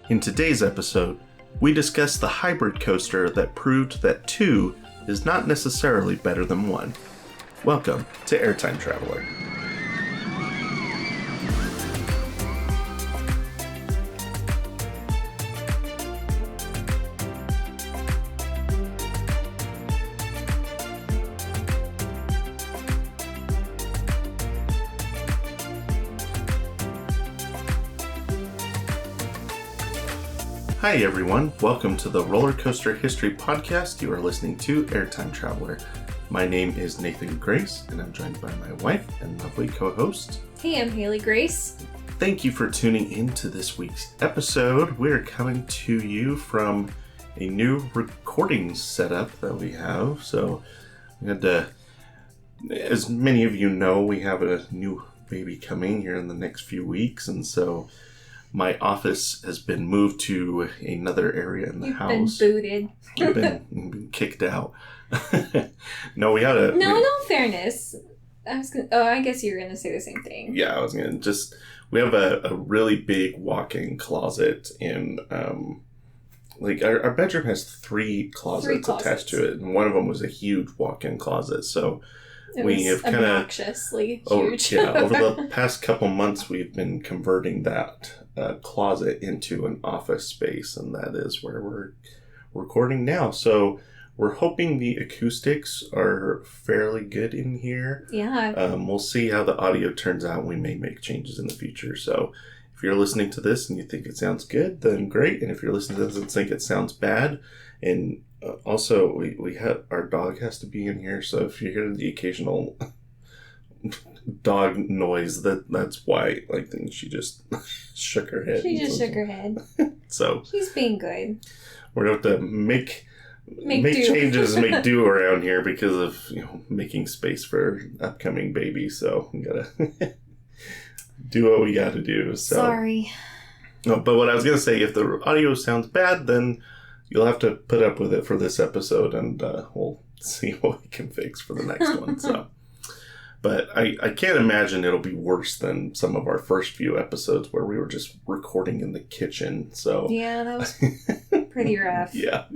In today's episode, we discuss the hybrid coaster that proved that 2 is not necessarily better than 1. Welcome to Airtime Traveler. Hi everyone, welcome to the Roller Coaster History Podcast. You are listening to Airtime Traveler. My name is Nathan Grace, and I'm joined by my wife and lovely co-host. Hey, I'm Haley Grace. Thank you for tuning into this week's episode. We're coming to you from a new recording setup that we have. So, we had to, as many of you know, we have a new baby coming here in the next few weeks, and so my office has been moved to another area in the house. You've been booted. You've been kicked out. No, we had a... No, fairness. I guess you were going to say the same thing. Yeah, I was going to we have a really big walk-in closet in... our bedroom has three closets attached to it, and one of them was a huge walk-in closet, so... We have kind of obnoxiously huge. Over the past couple months, we've been converting that closet into an office space, and that is where we're recording now. So we're hoping the acoustics are fairly good in here. Yeah. We'll see how the audio turns out. We may make changes in the future. So if you're listening to this and you think it sounds good, then great. And if you're listening to this and think it sounds bad, and also, we have our dog has to be in here, so if you hear the occasional dog noise, that's why. Like, then she just shook her head. She just shook her head. So she's being good. We're gonna have to make changes and make do around here because of making space for upcoming babies. So we gotta do what we gotta do. So. Sorry. No, but what I was gonna say, if the audio sounds bad, then you'll have to put up with it for this episode, and we'll see what we can fix for the next one. So, but I can't imagine it'll be worse than some of our first few episodes where we were just recording in the kitchen. So yeah, that was pretty rough. Yeah,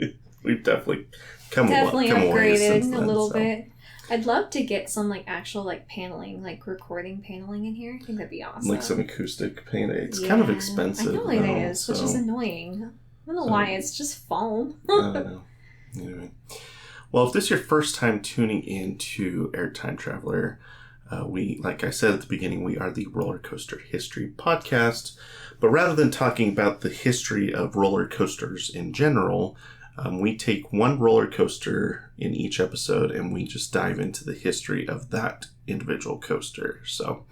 we've definitely come upgraded a little bit. I'd love to get some actual paneling, recording paneling in here. I think that'd be awesome. Like some acoustic paneling. It's kind of expensive. I know it is, which is annoying. I don't know why, it's just foam. I don't know. Anyway. Well, if this is your first time tuning in to Airtime Traveler, like I said at the beginning, we are the Roller Coaster History Podcast. But rather than talking about the history of roller coasters in general, we take one roller coaster in each episode and we just dive into the history of that individual coaster. So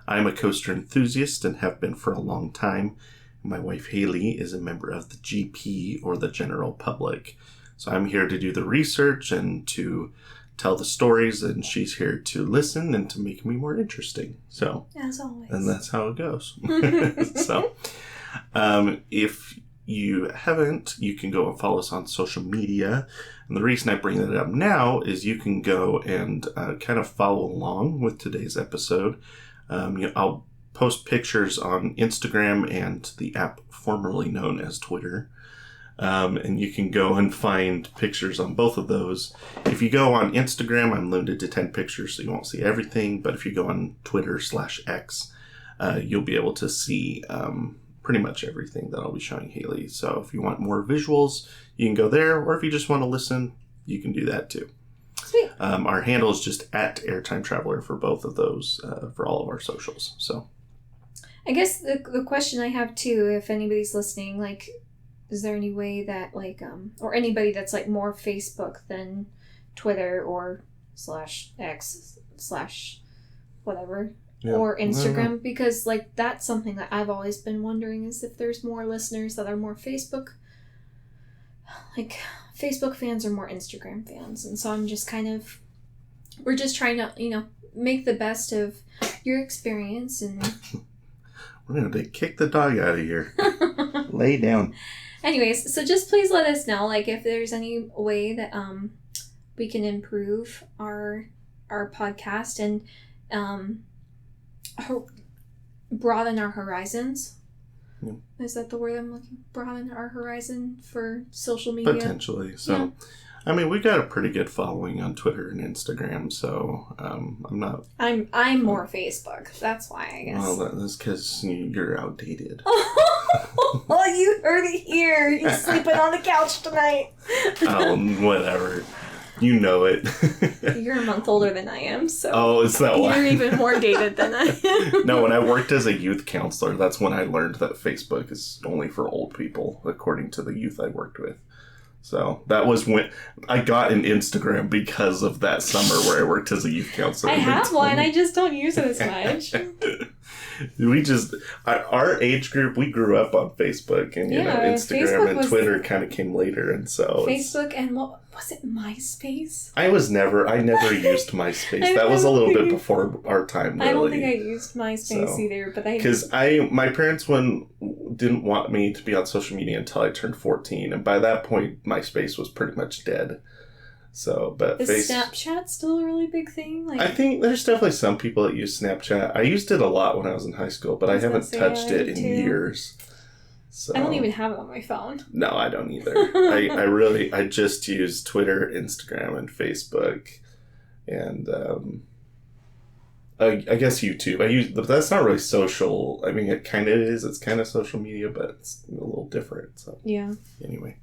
I'm a coaster enthusiast and have been for a long time. My wife, Haley, is a member of the GP, or the general public. So I'm here to do the research and to tell the stories, and she's here to listen and to make me more interesting. So, as always. And that's how it goes. So, if you haven't, you can go and follow us on social media. And the reason I bring that up now is you can go and kind of follow along with today's episode. I'll post pictures on Instagram and the app formerly known as Twitter. And you can go and find pictures on both of those. If you go on Instagram, I'm limited to 10 pictures, so you won't see everything. But if you go on Twitter/X, you'll be able to see pretty much everything that I'll be showing Haley. So if you want more visuals, you can go there. Or if you just want to listen, you can do that too. Sweet. Our handle is just at Airtime Traveler for both of those, for all of our socials. So I guess the question I have too, if anybody's listening, is there any way that or anybody that's more Facebook than Twitter or /X/ whatever, or Instagram? Because that's something that I've always been wondering, is if there's more listeners that are more Facebook. Facebook fans or more Instagram fans, and so I'm just we're just trying to make the best of your experience and. We're going to kick the dog out of here. Lay down. Anyways, so just please let us know, if there's any way that we can improve our podcast and broaden our horizons. Yeah. Is that the word I'm looking for on our horizon for social media? Potentially. So, I mean, we got a pretty good following on Twitter and Instagram, so I'm not... I'm more Facebook. That's why, I guess. Well, that's because you're outdated. Well, you heard it here. He's sleeping on the couch tonight. Whatever. You know it. You're a month older than I am, so... Oh, is that why? You're even more dated than I am. No, when I worked as a youth counselor, that's when I learned that Facebook is only for old people, according to the youth I worked with. So that was when I got an Instagram because of that summer where I worked as a youth counselor. I have one, I just don't use it as much. Our age group, we grew up on Facebook, and Instagram Facebook and Twitter kind of came later, and so Facebook and what was it, MySpace? I never used MySpace. That was a little bit before our time. Really. I don't think I used MySpace either, but because my parents didn't want me to be on social media until I turned 14, and by that point, MySpace was pretty much dead. So, but is Snapchat still a really big thing? I think there's definitely some people that use Snapchat. I used it a lot when I was in high school, but I haven't touched it in years. So, I don't even have it on my phone. No, I don't either. I just use Twitter, Instagram, and Facebook, and I guess YouTube. But that's not really social. I mean, it kind of is. It's kind of social media, but it's a little different. So yeah. Anyway.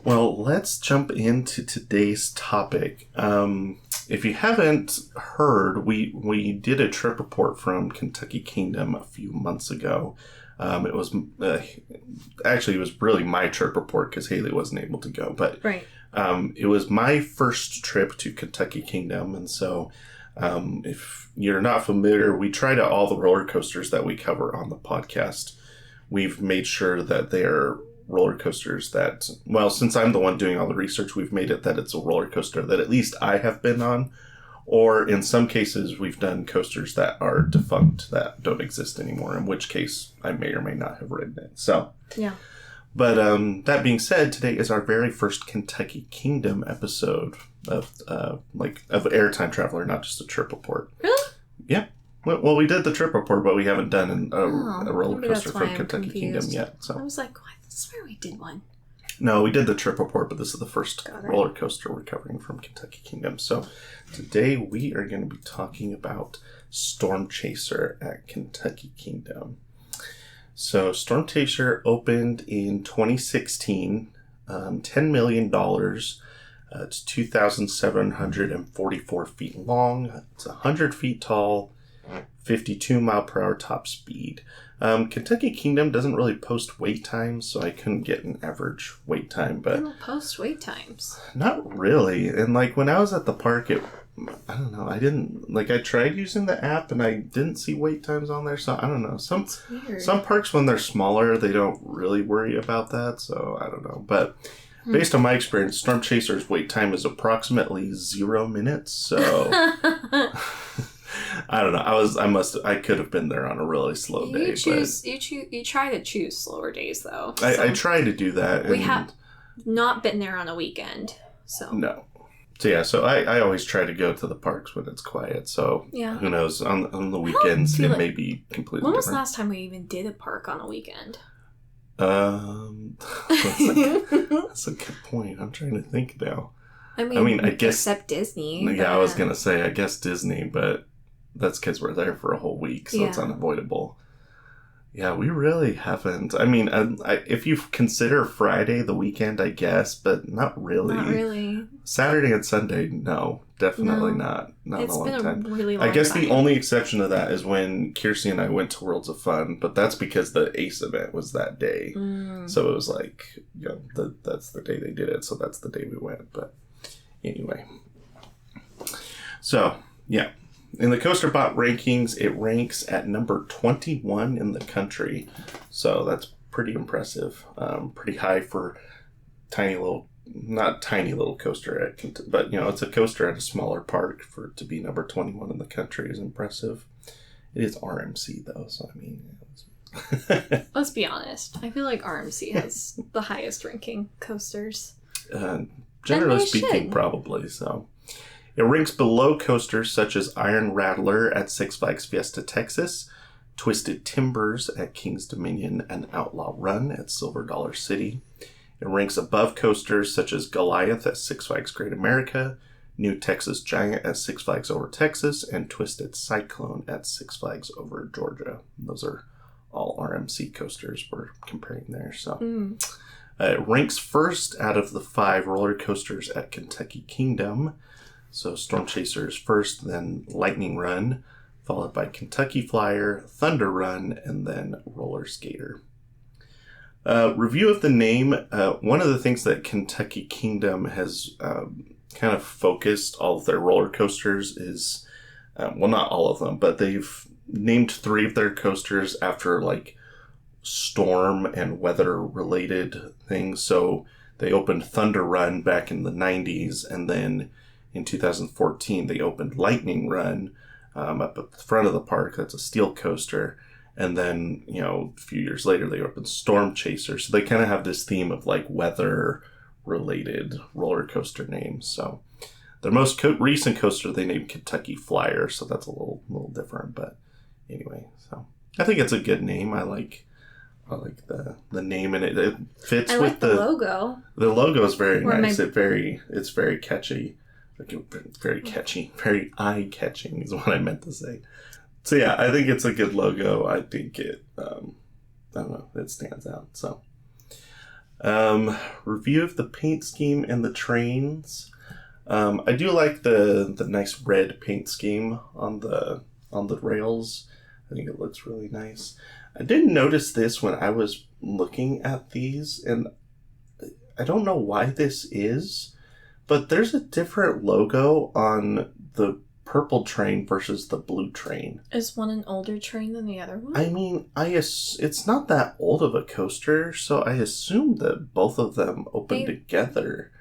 Well, let's jump into today's topic. If you haven't heard, we did a trip report from Kentucky Kingdom a few months ago. It was really my trip report because Haley wasn't able to go. But right. It was my first trip to Kentucky Kingdom. And so if you're not familiar, we tried out all the roller coasters that we cover on the podcast. We've made sure that they're roller coasters that, well, since I'm the one doing all the research, we've made it that it's a roller coaster that at least I have been on, or in some cases we've done coasters that are defunct, that don't exist anymore, in which case I may or may not have ridden it. So yeah. But that being said, today is our very first Kentucky Kingdom episode of Airtime Traveler, not just a trip report. Really? Yeah. Well, we did the trip report, but we haven't done a roller coaster from Kentucky Kingdom yet. So I was like, I swear we did one. No, we did the trip report, but this is the first roller coaster we're covering from Kentucky Kingdom. So today we are going to be talking about Storm Chaser at Kentucky Kingdom. So Storm Chaser opened in 2016, $10 million. It's 2,744 feet long. It's 100 feet tall, 52 mile per hour top speed. Kentucky Kingdom doesn't really post wait times, so I couldn't get an average wait time. But they don't post wait times. Not really. And when I was at the park, I don't know. I didn't I tried using the app and I didn't see wait times on there. So I don't know. Some parks when they're smaller, they don't really worry about that. So I don't know. But based on my experience, Storm Chaser's wait time is approximately 0 minutes. So I don't know. I could have been there on a really slow day. You try to choose slower days though. I try to do that. We have not been there on a weekend, so no. So yeah, so I always try to go to the parks when it's quiet. So yeah. Who knows, on the weekends it may be completely When was different. the last time we even did a park on a weekend? That's a good point. I'm trying to think now. I mean, I guess except Disney. Yeah, I was gonna say I guess Disney, but that's because we're there for a whole week, so it's unavoidable. Yeah, we really haven't. I mean, if you consider Friday the weekend, I guess, but not really. Not really. Saturday and Sunday, no. Definitely not. Not in a long time. It's been a really long time. I guess the only exception to that is when Kiersey and I went to Worlds of Fun, but that's because the Ace event was that day. So it was that's the day they did it, so that's the day we went. But anyway. So, yeah. In the CoasterBot rankings, it ranks at number 21 in the country. So that's pretty impressive. Pretty high for not tiny little coaster, but it's a coaster at a smaller park. For it to be number 21 in the country is impressive. It is RMC though, so I mean. Let's be honest. I feel like RMC has the highest ranking coasters. Generally speaking, probably so. It ranks below coasters such as Iron Rattler at Six Flags Fiesta Texas, Twisted Timbers at King's Dominion and Outlaw Run at Silver Dollar City. It ranks above coasters such as Goliath at Six Flags Great America, New Texas Giant at Six Flags Over Texas, and Twisted Cyclone at Six Flags Over Georgia. Those are all RMC coasters we're comparing there. So it ranks first out of the 5 roller coasters at Kentucky Kingdom. So Storm Chaser is first, then Lightning Run, followed by Kentucky Flyer, Thunder Run, and then Roller Skater. Review of the name. One of the things that Kentucky Kingdom has kind of focused all of their roller coasters is, well, not all of them, but they've named 3 of their coasters after like storm and weather related things. So they opened Thunder Run back in the 90s, and then in 2014 they opened Lightning Run up at the front of the park. That's a steel coaster. And then, you know, a few years later they opened Storm Chaser. So they kind of have this theme of like weather related roller coaster names. So their most recent coaster they named Kentucky Flyer, so that's a little different. But anyway, so I think it's a good name. I like the name, and it fits with like the logo. The logo is very nice. It's very catchy. Very catchy. Very eye catching is what I meant to say. So yeah, I think it's a good logo. I think it I don't know, it stands out. So review of the paint scheme and the trains. I do like the nice red paint scheme on the rails. I think it looks really nice. I didn't notice this when I was looking at these, and I don't know why this is, but there's a different logo on the purple train versus the blue train. Is one an older train than the other one? I mean, it's not that old of a coaster, so I assume that both of them open together.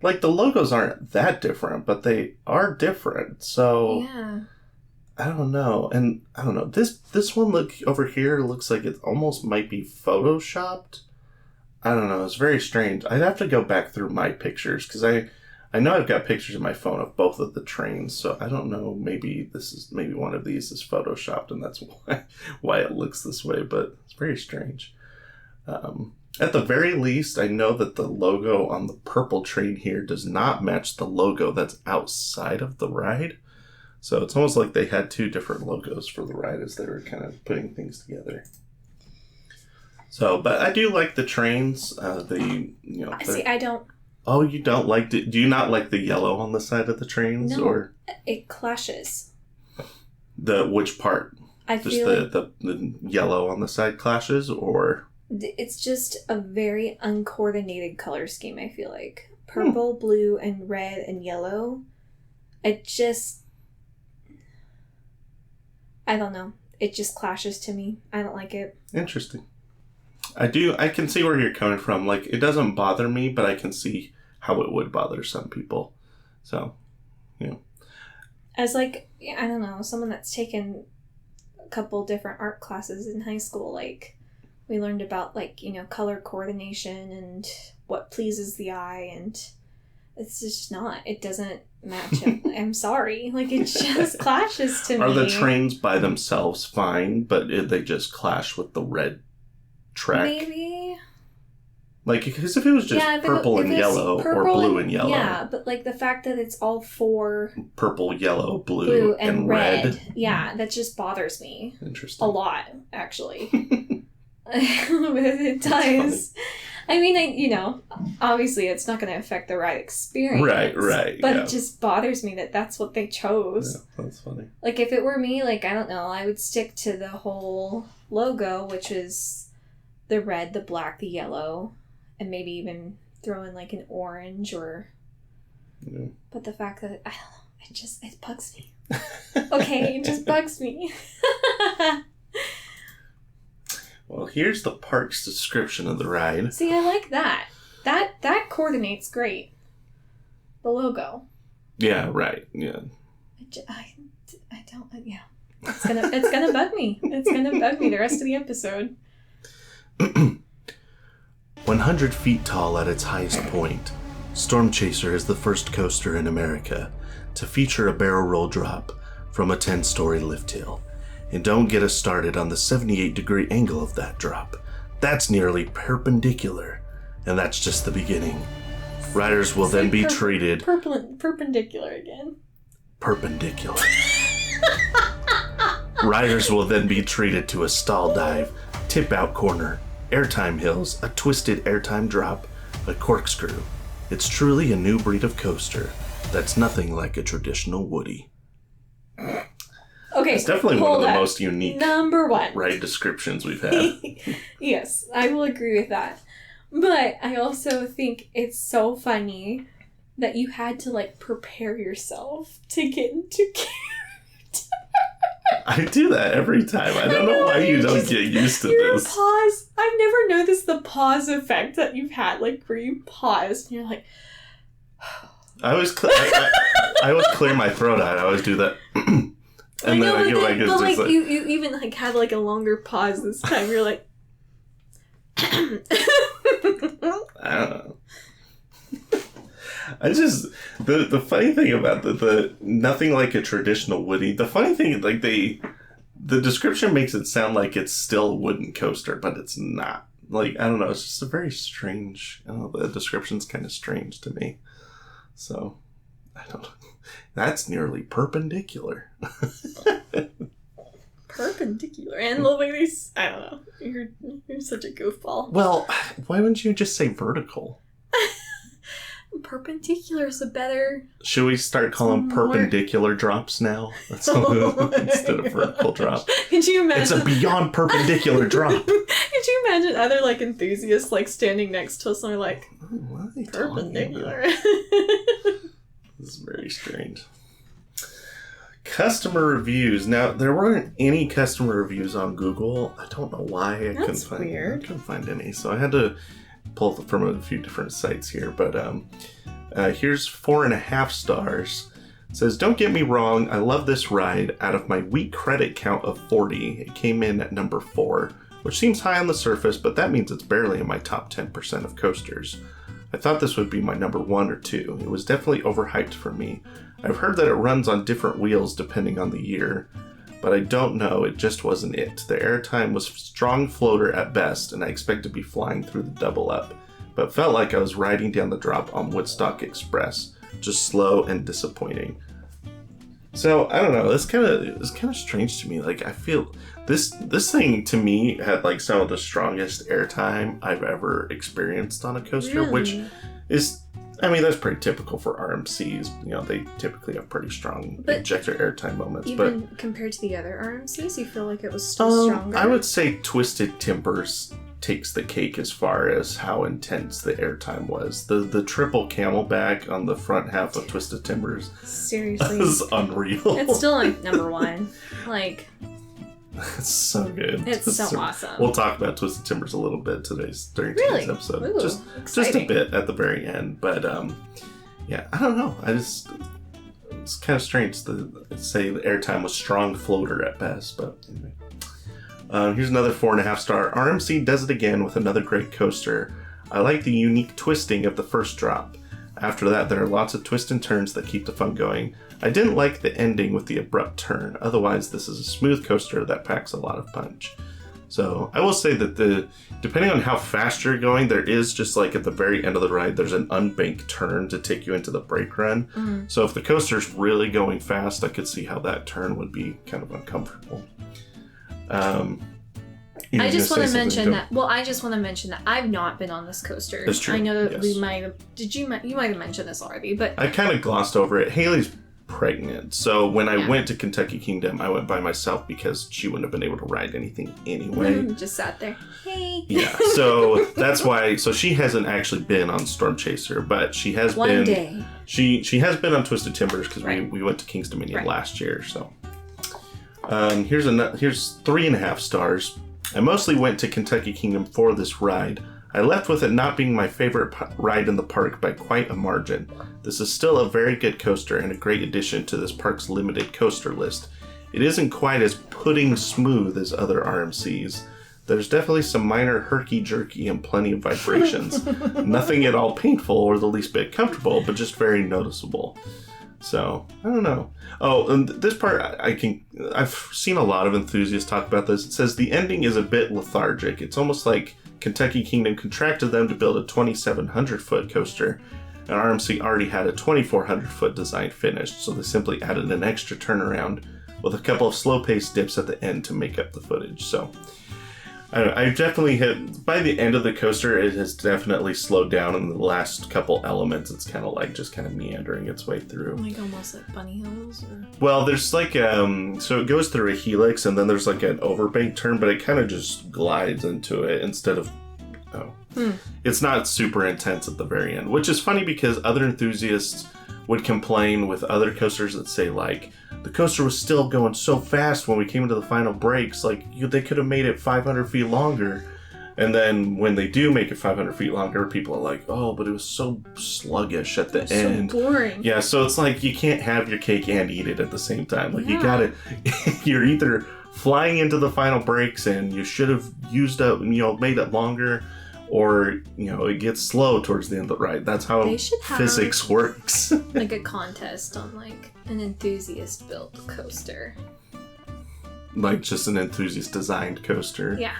Like, the logos aren't that different, but they are different, so... Yeah. I don't know. And, I don't know. This one over here looks like it almost might be photoshopped. I don't know. It's very strange. I'd have to go back through my pictures, because I know I've got pictures in my phone of both of the trains, so I don't know. Maybe one of these is photoshopped, and that's why it looks this way, but it's very strange. At the very least, I know that the logo on the purple train here does not match the logo that's outside of the ride. So it's almost like they had 2 different logos for the ride as they were kind of putting things together. So, but I do like the trains. I don't. Oh, you don't like do you not like the yellow on the side of the trains? No, or it clashes. Which part? I just feel the yellow on the side clashes, or it's just a very uncoordinated color scheme. I feel like purple, blue, and red and yellow. I don't know. It just clashes to me. I don't like it. Interesting. I can see where you're coming from. Like, it doesn't bother me, but I can see how it would bother some people. So, you know. As like, I don't know, someone that's taken a couple different art classes in high school, like, we learned about, like, you know, color coordination and what pleases the eye, and it's just not. It doesn't match up. I'm sorry. Like, it just clashes to me. Are the trains by themselves fine, but they just clash with the red track? Maybe. Like, because if it was just purple and yellow, or blue and yellow. Yeah, but like the fact that it's all 4... Purple, yellow, blue and red. Yeah, that just bothers me. Interesting. A lot, actually. It does. I mean, obviously it's not going to affect the ride experience. Right. But it just bothers me that that's what they chose. Yeah, that's funny. Like, if it were me, like, I don't know, I would stick to the whole logo, which is the red, the black, the yellow, and maybe even throw in, like, an orange or... Yeah. But the fact that, I don't know, it bugs me. Okay, it just bugs me. Well, here's the park's description of the ride. See, I like that. That coordinates great. The logo. Yeah, right. Yeah. I don't. Yeah. It's gonna bug me. It's gonna bug me the rest of the episode. 100 feet tall at its highest point, Storm Chaser is the first coaster in America to feature a barrel roll drop from a 10-story lift hill. And don't get us started on the 78-degree angle of that drop. That's nearly perpendicular, and that's just the beginning. Riders will then be treated... Perpendicular again. Perpendicular. Riders will then be treated to a stall dive, tip-out corner, airtime hills, a twisted airtime drop, a corkscrew. It's truly a new breed of coaster that's nothing like a traditional Woody. Okay, it's definitely one of the most unique number one ride descriptions we've had. Yes, I will agree with that. But I also think it's so funny that you had to like prepare yourself to get into character. I do that every time. I don't know why you don't get used to this. Pause. I've never noticed the pause effect that you've had, like where you pause and you're like. I always clear my throat out. I always do that. And then I go back. It's just like you even like had like a longer pause this time. You're like. I don't know. I just the funny thing about the nothing like a traditional Woody. The funny thing, like the description makes it sound like it's still a wooden coaster, but it's not. Like I don't know. It's just a very strange. I don't know. The description's kind of strange to me. So I don't know. That's nearly perpendicular. Perpendicular. And the way they... I don't know. You're such a goofball. Well, why wouldn't you just say vertical? Perpendicular is a better... Should we start calling perpendicular drops now? That's instead of vertical drop. Could you imagine... It's a beyond perpendicular drop. Could you imagine other like enthusiasts like standing next to us and they're like, perpendicular. This is very strange. Customer reviews. Now, there weren't any customer reviews on Google. I don't know why. I couldn't find any. So I had to pull from a few different sites here. But here's 4.5 stars. It says, don't get me wrong. I love this ride. Out of my week credit count of 40, it came in at number 4, which seems high on the surface, but that means it's barely in my top 10% of coasters. I thought this would be my number 1 or 2. It was definitely overhyped for me. I've heard that it runs on different wheels depending on the year, but I don't know, it just wasn't it. The airtime was strong floater at best, and I expect to be flying through the double up, but felt like I was riding down the drop on Woodstock Express, just slow and disappointing. So, I don't know, it's kind of strange to me. Like, I feel this thing to me had like some of the strongest airtime I've ever experienced on a coaster, really? Which is, I mean, that's pretty typical for RMCs. You know, they typically have pretty strong ejector airtime moments. Even compared to the other RMCs, you feel like it was still stronger? I would say Twisted Timbers takes the cake as far as how intense the airtime was. The triple camelback on the front half of Twisted Timbers, seriously, is unreal. It's still like number 1. Like, it's so good. It's so awesome. We'll talk about Twisted Timbers a little bit during today's episode. Ooh, just a bit at the very end. But yeah, I don't know. It's kind of strange to say the airtime was strong floater at best. But anyway. Here's another 4.5 star. RMC does it again with another great coaster. I like the unique twisting of the first drop. After that, there are lots of twists and turns that keep the fun going. I didn't like the ending with the abrupt turn. Otherwise, this is a smooth coaster that packs a lot of punch. So I will say that depending on how fast you're going, there is just like at the very end of the ride, there's an unbanked turn to take you into the brake run. Mm. So if the coaster's really going fast, I could see how that turn would be kind of uncomfortable. I just want to mention that. Well, I just want to mention that I've not been on this coaster. That's true. I know that yes. we might have. You might have mentioned this already, but I kind of glossed over it. Haley's pregnant, so when I went to Kentucky Kingdom, I went by myself because she wouldn't have been able to ride anything anyway. Just sat there. Hey. Yeah, so that's why. So she hasn't actually been on Storm Chaser, but she has One been. day. She has been on Twisted Timbers because we went to King's Dominion last year. So here's 3.5 stars. I mostly went to Kentucky Kingdom for this ride. I left with it not being my favorite ride in the park by quite a margin. This is still a very good coaster and a great addition to this park's limited coaster list. It isn't quite as pudding smooth as other RMCs. There's definitely some minor herky-jerky and plenty of vibrations. Nothing at all painful or the least bit comfortable, but just very noticeable. So, I don't know. Oh, and this part, I've seen a lot of enthusiasts talk about this. It says the ending is a bit lethargic. It's almost like Kentucky Kingdom contracted them to build a 2,700-foot coaster, and RMC already had a 2,400-foot design finished, so they simply added an extra turnaround with a couple of slow-paced dips at the end to make up the footage. So, I don't know, I've definitely hit, by the end of the coaster, it has definitely slowed down in the last couple elements. It's kind of like just kind of meandering its way through. Like almost like bunny hills? Or... Well, there's like, so it goes through a helix and then there's like an overbank turn, but it kind of just glides into it instead of, It's not super intense at the very end, which is funny because other enthusiasts would complain with other coasters that say like, the coaster was still going so fast when we came into the final breaks, like they could have made it 500 feet longer. And then when they do make it 500 feet longer, people are like, oh, but it was so sluggish at the end. So boring. Yeah, so it's like you can't have your cake and eat it at the same time. Like you gotta, you're either flying into the final breaks and you should have used up, made it longer, or, it gets slow towards the end of the ride. That's how physics works. Like a contest on like an enthusiast built coaster. Like just an enthusiast designed coaster. Yeah.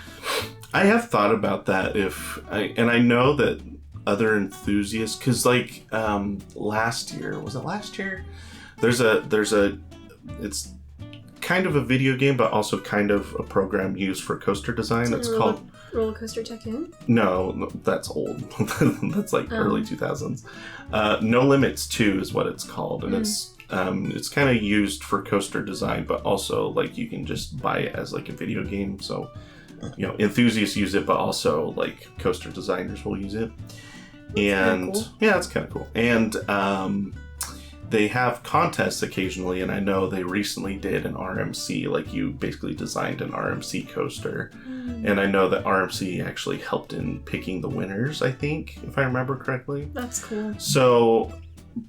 I have thought about that and I know that other enthusiasts, because like last year, was it last year? There's a, it's kind of a video game, but also kind of a program used for coaster design. It's called Roller Coaster Tycoon? No, that's old. That's like early 2000s. No Limits 2 is what it's called, and it's kind of used for coaster design, but also like you can just buy it as like a video game. So, enthusiasts use it, but also like coaster designers will use it. And cool. Yeah, it's kind of cool. And they have contests occasionally, and I know they recently did an RMC, like you basically designed an RMC coaster. And I know that RMC actually helped in picking the winners, I think, if I remember correctly. That's cool. So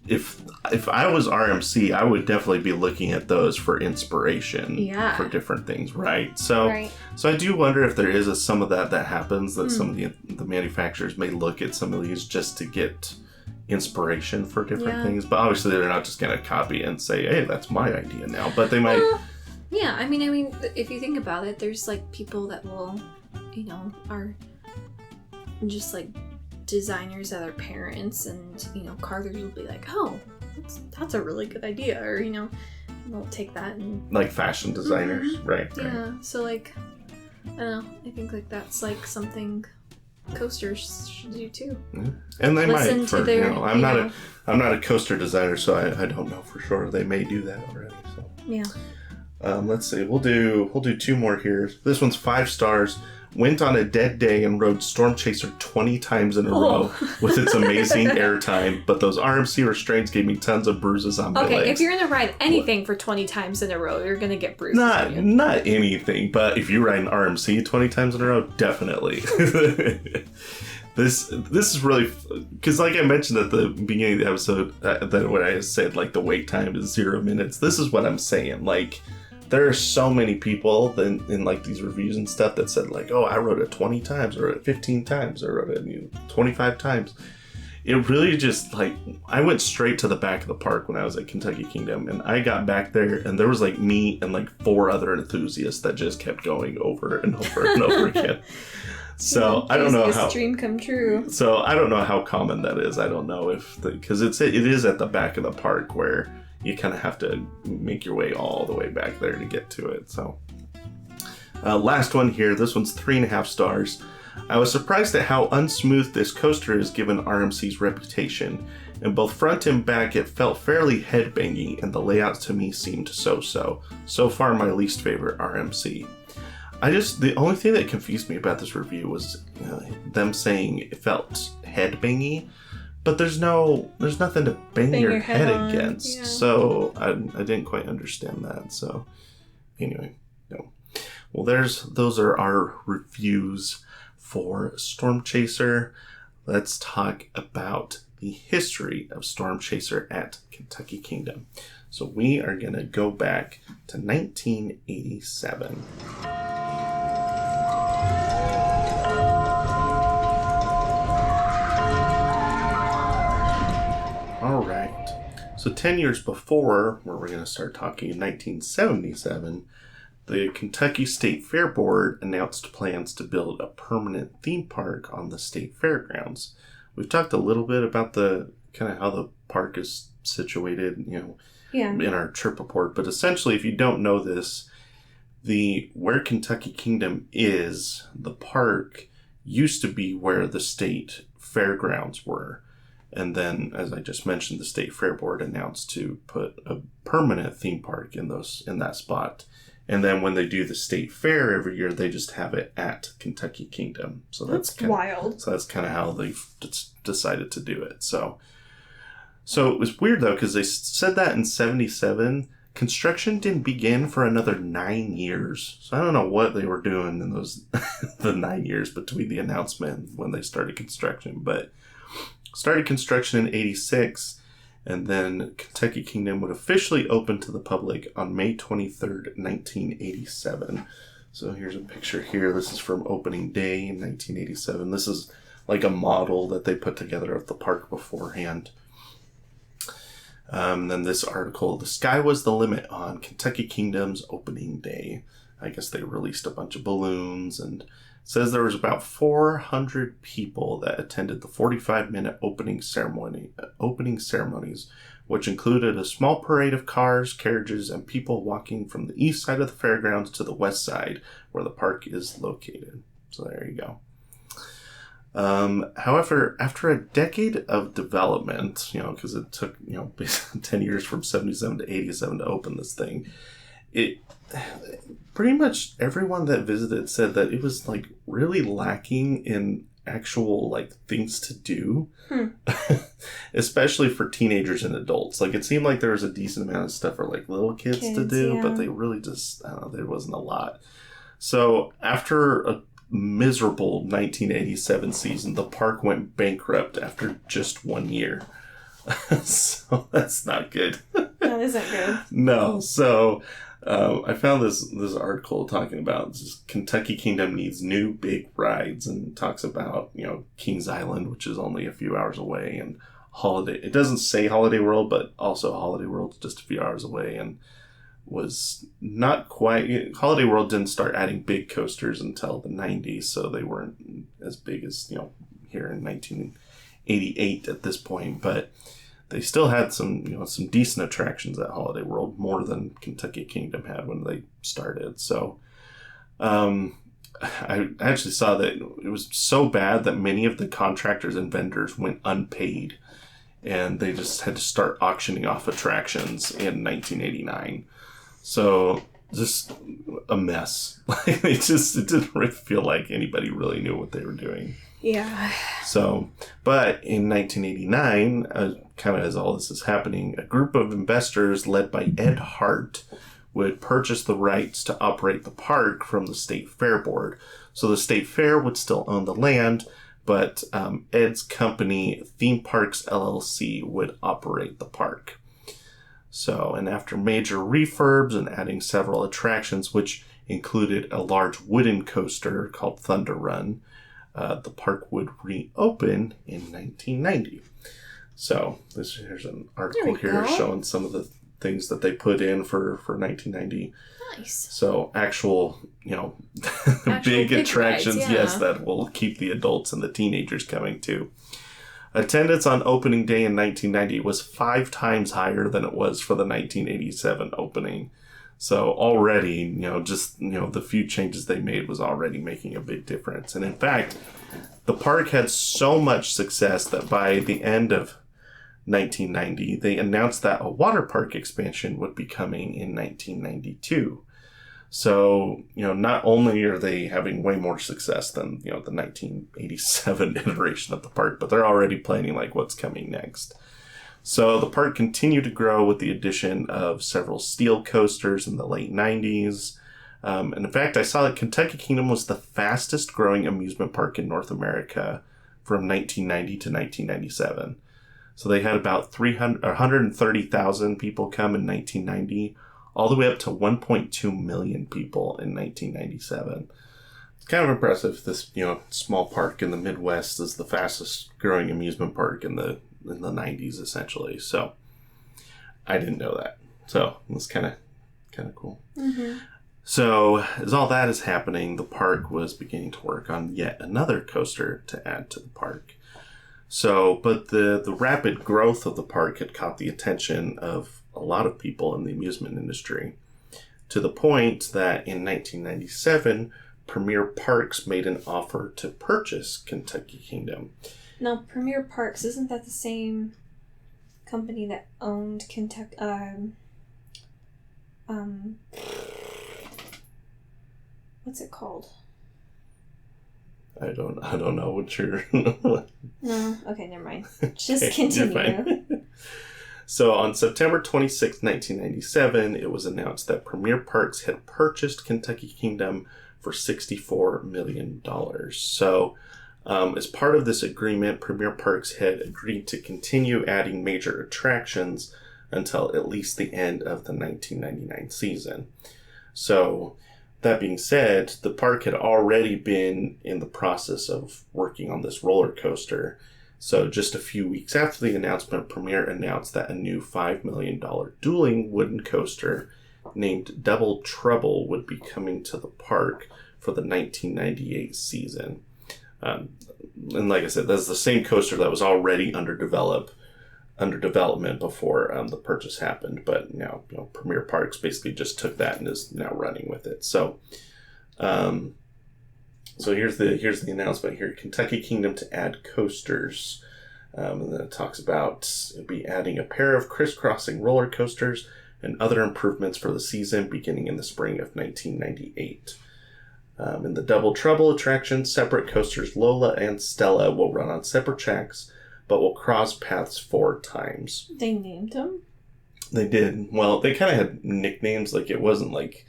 if I was RMC, I would definitely be looking at those for inspiration for different things, right? So so I do wonder if there is some of that happens, that some of the manufacturers may look at some of these just to get inspiration for different things. But obviously they're not just going to copy and say, hey, that's my idea now. But they might... Yeah, I mean, if you think about it, there's like people that will, are just like designers that are parents, and carvers will be like, oh, that's a really good idea, or they'll take that and like fashion designers, right? Yeah, so like, I don't know, I think like that's like something coasters should do too. Yeah. And they listen might. To their, I'm not a coaster designer, so I don't know for sure. They may do that already. So yeah. Let's see. We'll do 2 more here. This one's 5 stars. Went on a dead day and rode Storm Chaser 20 times in a row with its amazing airtime, but those RMC restraints gave me tons of bruises on my legs. Okay, if you're gonna ride anything for 20 times in a row, you're gonna get bruises. Not anything, but if you ride an RMC 20 times in a row, definitely. This is really, because like I mentioned at the beginning of the episode, that when I said like the wait time is 0 minutes, this is what I'm saying. Like, there are so many people in like these reviews and stuff that said like, oh, I rode it 20 times, or 15 times, or rode it 25 times. It really just like, I went straight to the back of the park when I was at Kentucky Kingdom, and I got back there and there was like me and like 4 other enthusiasts that just kept going over and over and over again. So I don't know how dream come true. So I don't know how common that is. I don't know if because it is at the back of the park where you kind of have to make your way all the way back there to get to it. So last one here. This one's 3.5 stars. I was surprised at how unsmooth this coaster is given RMC's reputation. In both front and back, it felt fairly headbangy, and the layout to me seemed so-so. So far, my least favorite RMC. The only thing that confused me about this review was them saying it felt headbangy, but there's nothing to bang your head against. Yeah. So I didn't quite understand that. So anyway, no. Well, those are our reviews for Storm Chaser. Let's talk about the history of Storm Chaser at Kentucky Kingdom. So we are going to go back to 1987. All right. So 10 years before, where we're going to start talking in 1977, the Kentucky State Fair Board announced plans to build a permanent theme park on the state fairgrounds. We've talked a little bit about the kind of how the park is situated, in our trip report. But essentially, if you don't know this, where Kentucky Kingdom is, the park used to be where the state fairgrounds were. And then, as I just mentioned, the State Fair Board announced to put a permanent theme park in that spot. And then when they do the state fair every year, they just have it at Kentucky Kingdom. So that's wild. So that's kind of how they've decided to do it. So it was weird, though, because they said that in 77. Construction didn't begin for another 9 years. So I don't know what they were doing in those the 9 years between the announcement and when they started construction. But started construction in 86. And then Kentucky Kingdom would officially open to the public on May 23rd, 1987. So here's a picture here. This is from opening day in 1987. This is like a model that they put together of the park beforehand. Then this article, "The Sky Was the Limit on Kentucky Kingdom's Opening Day." I guess they released a bunch of balloons, and it says there was about 400 people that attended the 45-minute opening ceremonies, which included a small parade of cars, carriages, and people walking from the east side of the fairgrounds to the west side, where the park is located. So there you go. However, after a decade of development, because it took, basically 10 years from 77 to 87 to open this thing, it pretty much everyone that visited said that it was like really lacking in actual like things to do, especially for teenagers and adults. Like it seemed like there was a decent amount of stuff for like little kids to do, but they really just, I don't know, there wasn't a lot. So after a miserable 1987 season, the park went bankrupt after just 1 year. So that's not good. That isn't good. No. So I found this article talking about Kentucky Kingdom needs new big rides, and talks about Kings Island, which is only a few hours away, and Holiday. It doesn't say Holiday World, but also Holiday World, just a few hours away, and was not quite. Holiday World didn't start adding big coasters until the 90s, so they weren't as big as here in 1988 at this point, but they still had some some decent attractions at Holiday World, more than Kentucky Kingdom had when they started. So I actually saw that it was so bad that many of the contractors and vendors went unpaid, and they just had to start auctioning off attractions in 1989. So just a mess. It didn't really feel like anybody really knew what they were doing. Yeah. So, but in 1989, kind of as all this is happening, a group of investors led by Ed Hart would purchase the rights to operate the park from the State Fair Board. So the State Fair would still own the land, but Ed's company, Theme Parks LLC, would operate the park. So, and after major refurbs and adding several attractions, which included a large wooden coaster called Thunder Run, the park would reopen in 1990. So, here's an article here showing some of the things that they put in for 1990. Nice. So, actual big attractions, rides, yeah. Yes, that will keep the adults and the teenagers coming too. Attendance on opening day in 1990 was 5 times higher than it was for the 1987 opening. So already, the few changes they made was already making a big difference. And in fact, the park had so much success that by the end of 1990, they announced that a water park expansion would be coming in 1992. So, not only are they having way more success than, the 1987 iteration of the park, but they're already planning like what's coming next. So the park continued to grow with the addition of several steel coasters in the late 90s. And in fact, I saw that Kentucky Kingdom was the fastest growing amusement park in North America from 1990 to 1997. So they had about 130,000 people come in 1990, all the way up to 1.2 million people in 1997. It's kind of impressive. This, small park in the Midwest is the fastest growing amusement park in the 90s, essentially. So, I didn't know that. So it was kind of cool. Mm-hmm. So as all that is happening, the park was beginning to work on yet another coaster to add to the park. So, but the rapid growth of the park had caught the attention of a lot of people in the amusement industry, to the point that in 1997, Premier Parks made an offer to purchase Kentucky Kingdom. Now, Premier Parks, isn't that the same company that owned Kentucky? What's it called? I don't know what you're... No? Okay, never mind. Just continue. So on September 26, 1997, it was announced that Premier Parks had purchased Kentucky Kingdom for $64 million. So as part of this agreement, Premier Parks had agreed to continue adding major attractions until at least the end of the 1999 season. So that being said, the park had already been in the process of working on this roller coaster. So just a few weeks after the announcement, Premier announced that a new $5 million dueling wooden coaster named Double Trouble would be coming to the park for the 1998 season. And like I said, that's the same coaster that was already under development before the purchase happened. But now, Premier Parks basically just took that and is now running with it. So, here's the announcement here: Kentucky Kingdom to add coasters, and then it talks about it'll be adding a pair of crisscrossing roller coasters and other improvements for the season beginning in the spring of 1998. In the Double Trouble attraction, separate coasters Lola and Stella will run on separate tracks, but will cross paths 4 times. They named them? They did. Well, they kind of had nicknames. Like, it wasn't like...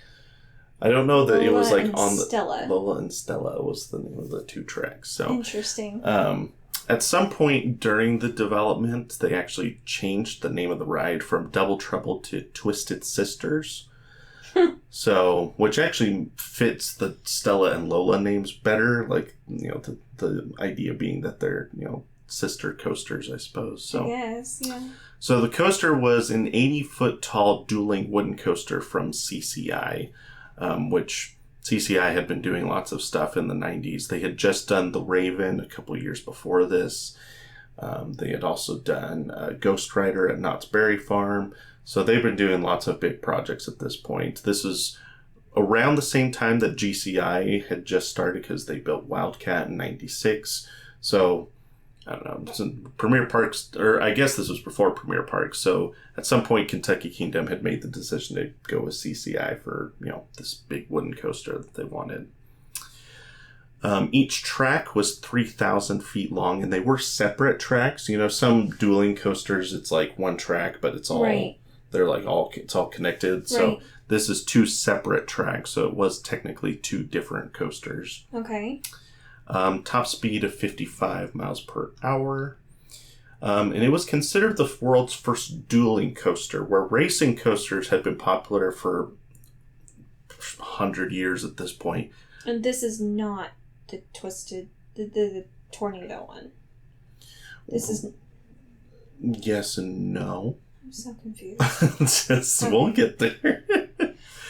I don't know that Lola it was like and on the... Stella. Lola and Stella was the name of the 2 tracks. So interesting. At some point during the development, they actually changed the name of the ride from Double Trouble to Twisted Sisters. So, which actually fits the Stella and Lola names better. Like, the idea being that they're, sister coasters, I suppose. So, yes, yeah. So the coaster was an 80-foot tall dueling wooden coaster from CCI, which CCI had been doing lots of stuff in the 90s. They had just done The Raven a couple years before this. They had also done Ghost Rider at Knott's Berry Farm. So they've been doing lots of big projects at this point. This is around the same time that GCI had just started, because they built Wildcat in 96. So, I don't know, Premier Parks, or I guess this was before Premier Parks. So at some point, Kentucky Kingdom had made the decision to go with CCI for, this big wooden coaster that they wanted. Each track was 3,000 feet long, and they were separate tracks. Some dueling coasters, it's like one track, but it's all... Right. They're like it's all connected. Right. So this is 2 separate tracks. So it was technically 2 different coasters. Okay. Top speed of 55 miles per hour. And it was considered the world's first dueling coaster, where racing coasters had been popular for 100 years at this point. And this is not the the tornado one. This is... Yes and no. I'm so confused. We'll get there.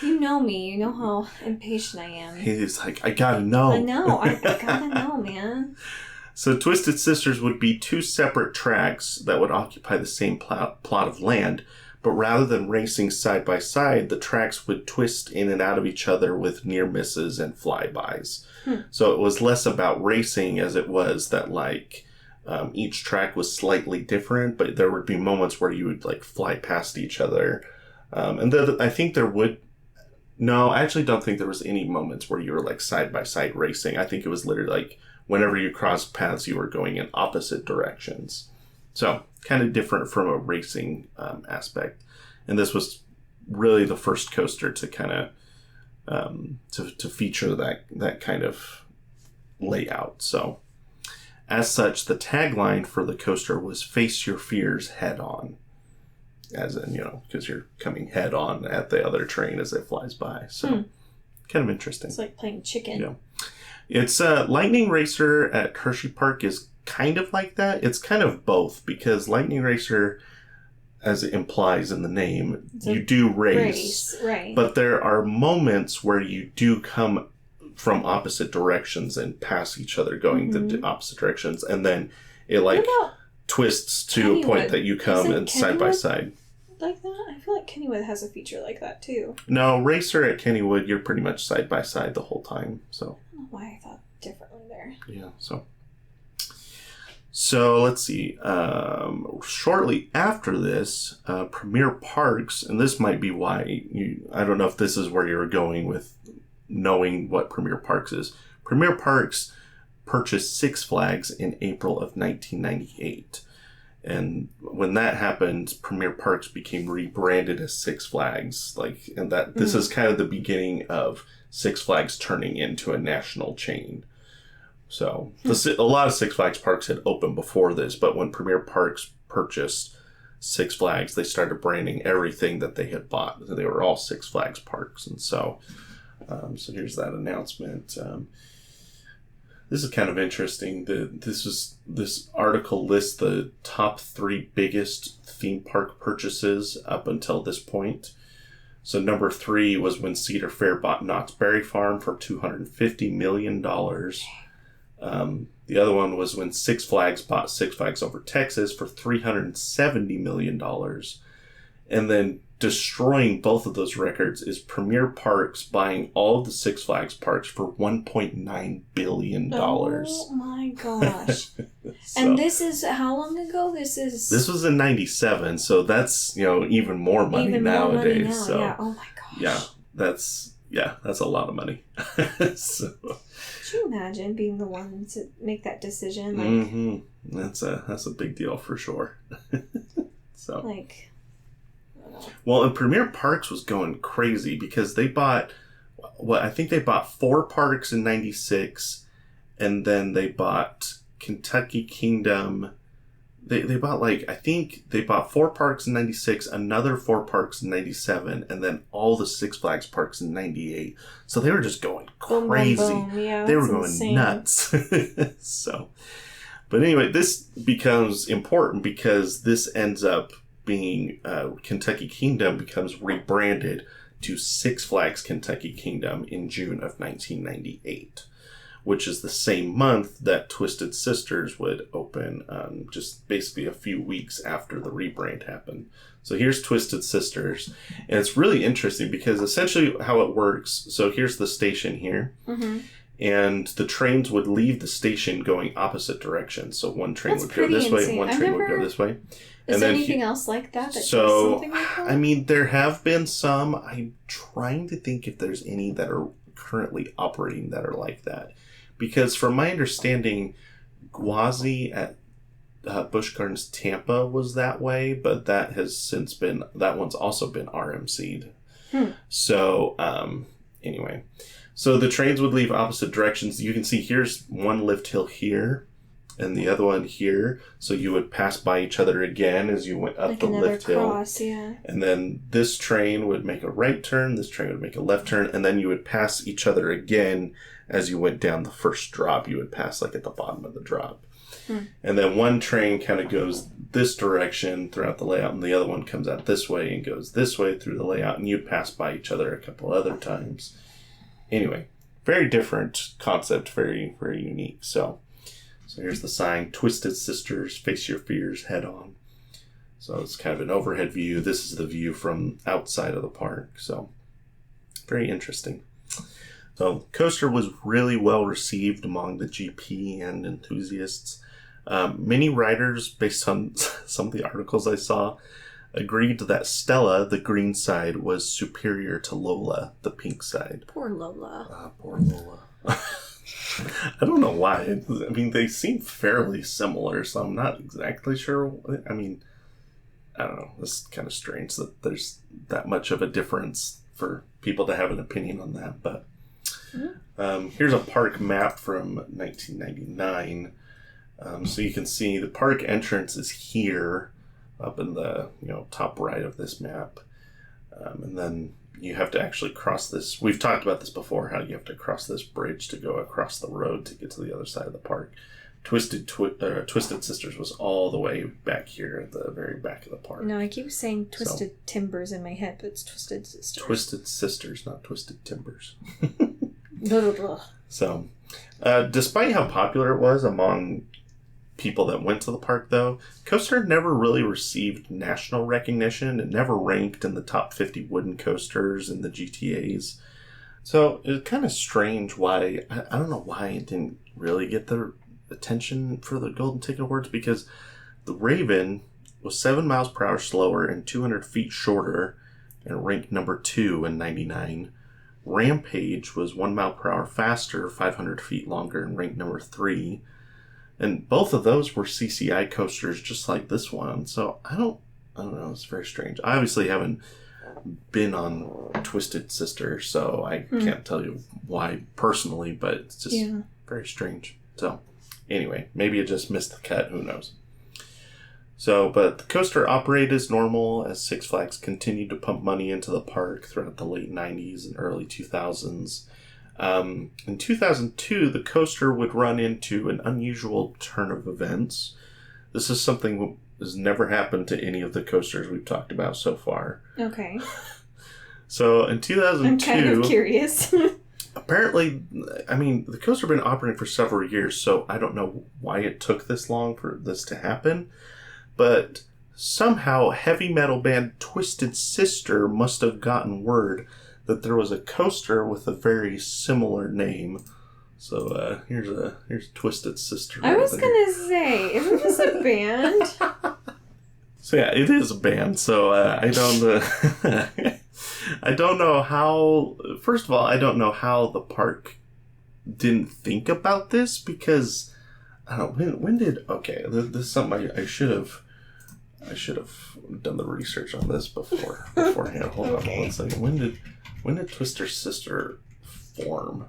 You know me. You know how impatient I am. He's like, I gotta know. I know. I gotta know, man. So Twisted Sisters would be 2 separate tracks that would occupy the same plot of land, but rather than racing side by side, the tracks would twist in and out of each other with near misses and flybys. So it was less about racing as it was that, each track was slightly different, but there would be moments where you would fly past each other. And then I think there would... No, I actually don't think there was any moments where you were side by side racing. I think it was literally whenever you crossed paths, you were going in opposite directions. So kind of different from a racing aspect. And this was really the first coaster to kind of to feature that kind of layout. So as such, the tagline for the coaster was "Face your fears head on," as in, because you're coming head on at the other train as it flies by. So kind of interesting. It's like playing chicken. Yeah. It's Lightning Racer at Hershey Park is kind of like that. It's kind of both, because Lightning Racer as it implies in the name, you do race. Right. But there are moments where you do come from opposite directions and pass each other going the opposite directions. And then it twists to a point that you come and side by side. Like that? I feel like Kennywood has a feature like that too. No, Racer at Kennywood, you're pretty much side by side the whole time. So I don't know why I thought differently there. Yeah, So let's see. Shortly after this, Premier Parks, and this might be why I don't know if this is where you're going with knowing what Premier Parks is. Premier Parks purchased Six Flags in April of 1998. And when that happened, Premier Parks became rebranded as Six Flags. This is kind of the beginning of Six Flags turning into a national chain. So a lot of Six Flags parks had opened before this, but when Premier Parks purchased Six Flags, they started branding everything that they had bought. They were all Six Flags parks. And so here's that announcement. This is kind of interesting. This article lists the top 3 biggest theme park purchases up until this point. So number 3 was when Cedar Fair bought Knott's Berry Farm for $250 million. The other one was when Six Flags bought Six Flags Over Texas for $370 million. And then destroying both of those records is Premier Parks buying all of the Six Flags parks for $1.9 billion. Oh my gosh. And this is how long ago? This was in 97, so that's, even more money nowadays. More money now, so yeah. Oh my gosh. That's a lot of money. So could you imagine being the one to make that decision? That's a big deal for sure. So well, and Premier Parks was going crazy because they bought, I think they bought 4 parks in 96, and then they bought Kentucky Kingdom. They bought I think they bought 4 parks in 96, another 4 parks in 97, and then all the Six Flags parks in 98. So they were just going crazy. Boom, boom, boom. Yeah, they were going nuts. So, but anyway, this becomes important because this ends up being Kentucky Kingdom becomes rebranded to Six Flags Kentucky Kingdom in June of 1998, which is the same month that Twisted Sisters would open, just basically a few weeks after the rebrand happened. So here's Twisted Sisters, and it's really interesting because essentially how it works, so here's the station here, and the trains would leave the station going opposite directions. So one train would go this way, and one train would go this way. Is there anything else like that? Something like that? I mean, there have been some. I'm trying to think if there's any that are currently operating that are like that. Because from my understanding, Gwazi at Busch Gardens Tampa was that way, but that one's also been RMC'd. So, anyway. So the trains would leave opposite directions. You can see here's one lift hill here, and the other one here. So you would pass by each other again as you went up the lift hill. And then this train would make a right turn, this train would make a left turn, and then you would pass each other again as you went down the first drop. You would pass at the bottom of the drop. And then one train kind of goes this direction throughout the layout, and the other one comes out this way and goes this way through the layout, and you'd pass by each other a couple other times. Anyway, very different concept, very, very unique. So here's the sign, Twisted Sisters, face your fears head on. So it's kind of an overhead view. This is the view from outside of the park. So very interesting. So coaster was really well received among the GP and enthusiasts. Many riders, based on some of the articles I saw, agreed that Stella, the green side, was superior to Lola, the pink side. Poor Lola. Poor Lola. I don't know why. I mean, they seem fairly similar, so I'm not exactly sure. I mean, I don't know. It's kind of strange that there's that much of a difference for people to have an opinion on that. But here's a park map from 1999. So you can see the park entrance is here, up in the top right of this map. And then you have to actually cross this. We've talked about this before, how you have to cross this bridge to go across the road to get to the other side of the park. Twisted Sisters was all the way back here at the very back of the park. No, I keep saying Twisted Timbers in my head, but it's Twisted Sisters. Twisted Sisters, not Twisted Timbers. Blah, blah, blah. So, despite how popular it was among people that went to the park, though, coaster never really received national recognition. It never ranked in the top 50 wooden coasters in the GTAs. So it's kind of strange why, I don't know why it didn't really get the attention for the Golden Ticket Awards, because the Raven was 7 miles per hour slower and 200 feet shorter and ranked number 2 in 99. Rampage was 1 mile per hour faster, 500 feet longer, and ranked number 3. And both of those were CCI coasters just like this one. So I don't know, it's very strange. I obviously haven't been on Twisted Sister, so I can't tell you why personally, but it's just very strange. So anyway, maybe it just missed the cut, who knows. So, but the coaster operated as normal as Six Flags continued to pump money into the park throughout the late 90s and early 2000s. In 2002, the coaster would run into an unusual turn of events. This is something that has never happened to any of the coasters we've talked about so far. Okay. So in 2002... I'm kind of curious. Apparently, I mean, the coaster had been operating for several years, so I don't know why it took this long for this to happen. But somehow, heavy metal band Twisted Sister must have gotten word that there was a coaster with a very similar name. So here's Twisted Sister. I was gonna say, isn't this a band? So yeah, it is a band. So I don't I don't know how. First of all, I don't know how the park didn't think about this, because I don't know when did. Okay, this is something I should have done the research on this beforehand. Hold on one second. When did Twister Sister form?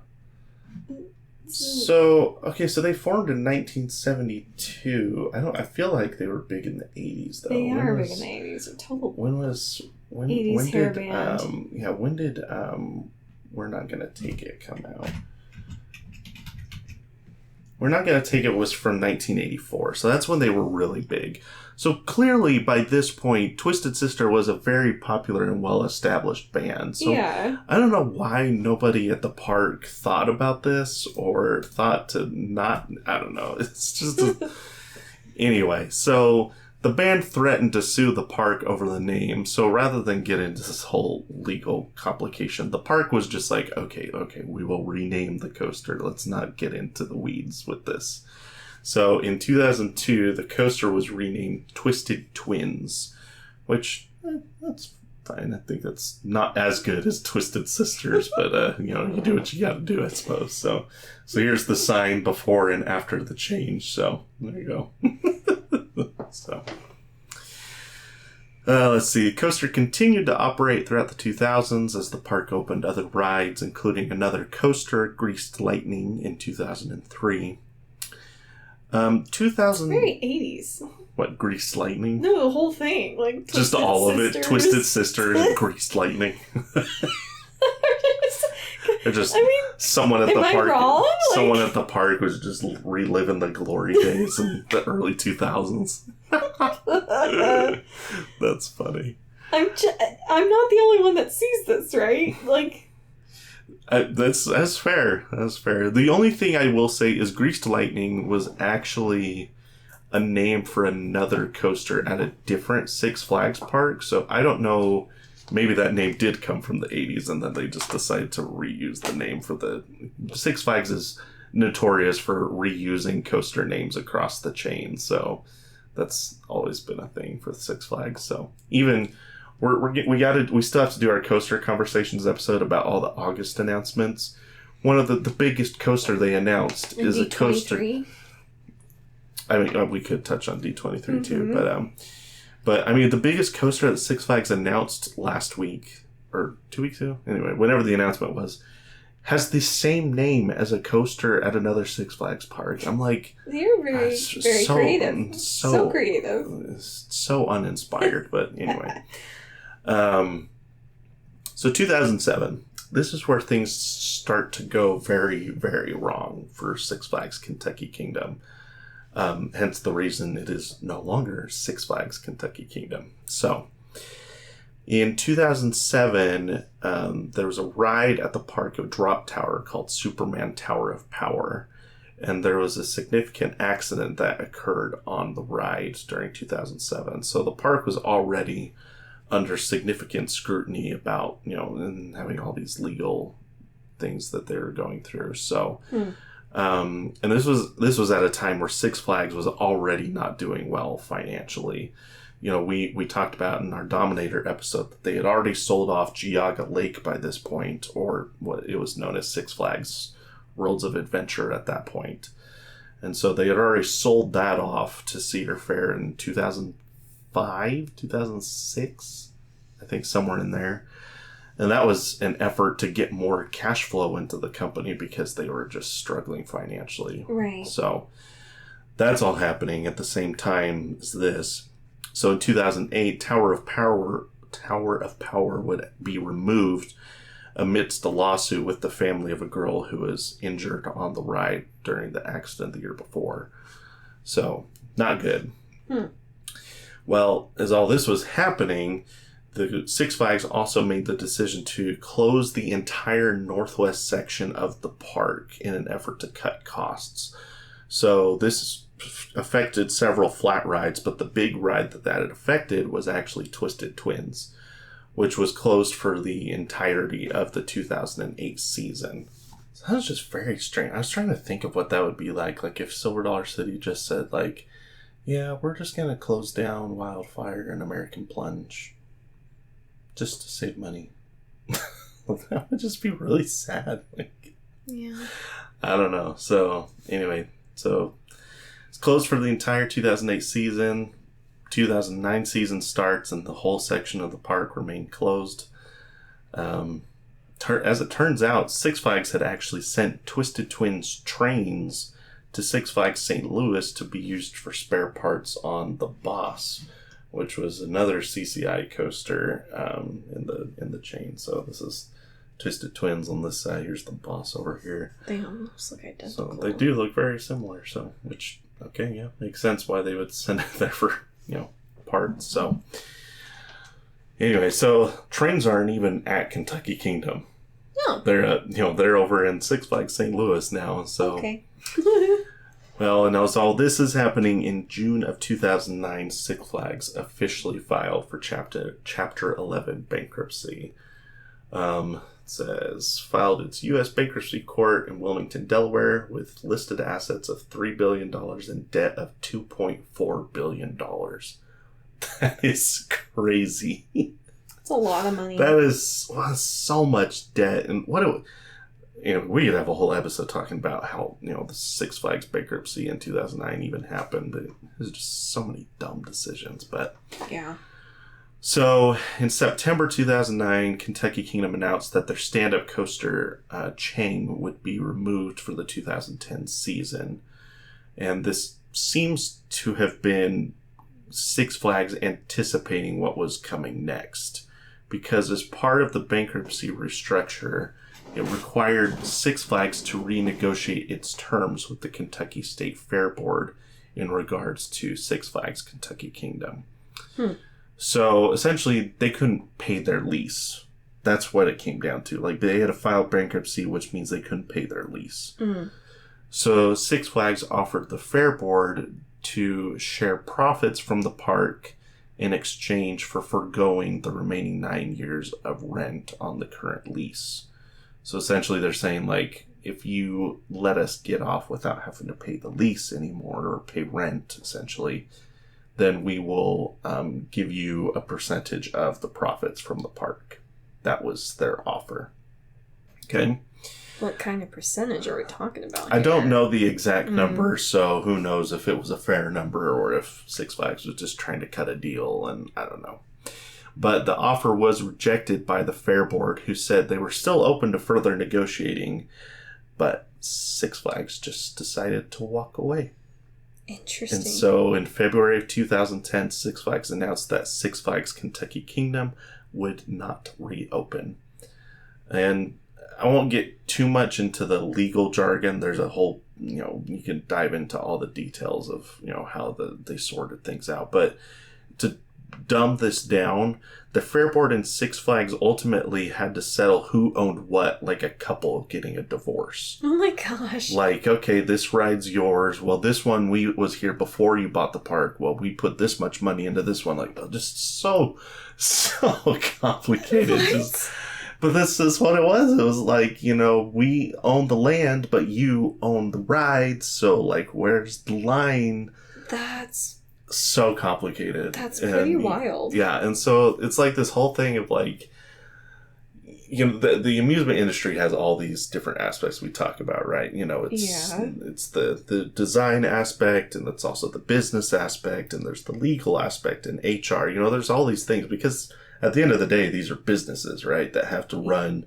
So they formed in 1972. I feel like they were big in the 80s though. They are big in the 80s. Total. When 80s hair band. When did We're Not Gonna Take It come out? We're Not Gonna Take It was from 1984. So that's when they were really big. So clearly, by this point, Twisted Sister was a very popular and well-established band. So yeah. I don't know why nobody at the park thought about this or thought to not... I don't know. It's just... Anyway, so the band threatened to sue the park over the name. So rather than get into this whole legal complication, the park was just like, okay, we will rename the coaster. Let's not get into the weeds with this. So in 2002, the coaster was renamed Twisted Twins, which, that's fine. I think that's not as good as Twisted Sisters, but, you do what you gotta do, I suppose. So here's the sign before and after the change. So there you go. So let's see. The coaster continued to operate throughout the 2000s as the park opened other rides, including another coaster, Greased Lightning, in 2003. 2000. Very 80s. What, Greased Lightning? No, the whole thing. Like just all of it. Twisted Sisters and Greased Lightning. They're just someone at the park. Wrong? Someone at the park was just reliving the glory days in the early 2000s. That's funny. I'm not the only one that sees this, right? Like. That's fair. That's fair. The only thing I will say is Greased Lightning was actually a name for another coaster at a different Six Flags park. So I don't know. Maybe that name did come from the 80s and then they just decided to reuse the name for the... Six Flags is notorious for reusing coaster names across the chain. So that's always been a thing for Six Flags. So even... We still have to do our coaster conversations episode about all the August announcements. One of the biggest coaster they announced is D23. A coaster. I mean, we could touch on D23 too, but I mean, the biggest coaster that Six Flags announced last week or 2 weeks ago, anyway, whenever the announcement was, has the same name as a coaster at another Six Flags park. I'm like, they're very creative. So creative. So uninspired, but anyway. So 2007, this is where things start to go very, very wrong for Six Flags Kentucky Kingdom. Hence the reason it is no longer Six Flags Kentucky Kingdom. So, in 2007, there was a ride at the park, a drop tower called Superman Tower of Power. And there was a significant accident that occurred on the ride during 2007. So the park was already under significant scrutiny about, and having all these legal things that they were going through. So, and this was at a time where Six Flags was already not doing well financially. We talked about in our Dominator episode that they had already sold off Geauga Lake by this point, or what it was known as Six Flags Worlds of Adventure at that point. And so they had already sold that off to Cedar Fair in 2005, 2006, I think somewhere in there. And that was an effort to get more cash flow into the company because they were just struggling financially. Right. So that's all happening at the same time as this. So in 2008, Tower of Power would be removed amidst a lawsuit with the family of a girl who was injured on the ride during the accident the year before. So, not good. Well, as all this was happening, the Six Flags also made the decision to close the entire northwest section of the park in an effort to cut costs. So, this affected several flat rides, but the big ride that had affected was actually Twisted Twins, which was closed for the entirety of the 2008 season. So that was just very strange. I was trying to think of what that would be like if Silver Dollar City just said, yeah, we're just going to close down Wildfire and American Plunge just to save money. That would just be really sad. Yeah. I don't know. So, anyway, it's closed for the entire 2008 season. 2009 season starts and the whole section of the park remained closed. As it turns out, Six Flags had actually sent Twisted Twins trains to Six Flags St. Louis to be used for spare parts on the Boss, which was another CCI coaster in the chain. So this is Twisted Twins on this side. Here's the Boss over here. They almost look identical. So they do look very similar. So makes sense why they would send it there for parts. So anyway, so trains aren't even at Kentucky Kingdom. No. They're over in Six Flags St. Louis now. So okay. Well, and as all this is happening in June of 2009, Six Flags officially filed for Chapter 11 bankruptcy. It says filed its U.S. bankruptcy court in Wilmington, Delaware, with listed assets of $3 billion and debt of $2.4 billion. That is crazy. That's a lot of money. That is so much debt. And we could have a whole episode talking about how, the Six Flags bankruptcy in 2009 even happened. But there's just so many dumb decisions. But yeah. So, in September 2009, Kentucky Kingdom announced that their stand-up coaster Chang would be removed for the 2010 season. And this seems to have been Six Flags anticipating what was coming next. Because as part of the bankruptcy restructure, it required Six Flags to renegotiate its terms with the Kentucky State Fair Board in regards to Six Flags Kentucky Kingdom. So, essentially, they couldn't pay their lease. That's what it came down to. They had to file bankruptcy, which means they couldn't pay their lease. So, Six Flags offered the Fair Board to share profits from the park in exchange for forgoing the remaining 9 years of rent on the current lease. So, essentially, they're saying, if you let us get off without having to pay the lease anymore, or pay rent, essentially, then we will give you a percentage of the profits from the park. That was their offer. Okay? What kind of percentage are we talking about? I don't know the exact number, so who knows if it was a fair number or if Six Flags was just trying to cut a deal, and I don't know. But the offer was rejected by the Fair Board, who said they were still open to further negotiating, but Six Flags just decided to walk away. Interesting. And so in February of 2010, Six Flags announced that Six Flags Kentucky Kingdom would not reopen. And I won't get too much into the legal jargon. There's a whole you can dive into all the details of, how they sorted things out. But to dumb this down, the Fair Board and Six Flags ultimately had to settle who owned what, like a couple getting a divorce. Oh my gosh. Like, okay, this ride's yours. Well, this one was here before you bought the park. Well, we put this much money into this one. Like, just so complicated. But this is what it was. It was like, we own the land, but you own the rides. So, like, where's the line? That's so complicated. That's pretty wild. Yeah, and so it's like this whole thing of like, the amusement industry has all these different aspects we talk about, right? It's the design aspect, and it's also the business aspect, and there's the legal aspect and HR. There's all these things because at the end of the day, these are businesses, right? That have to run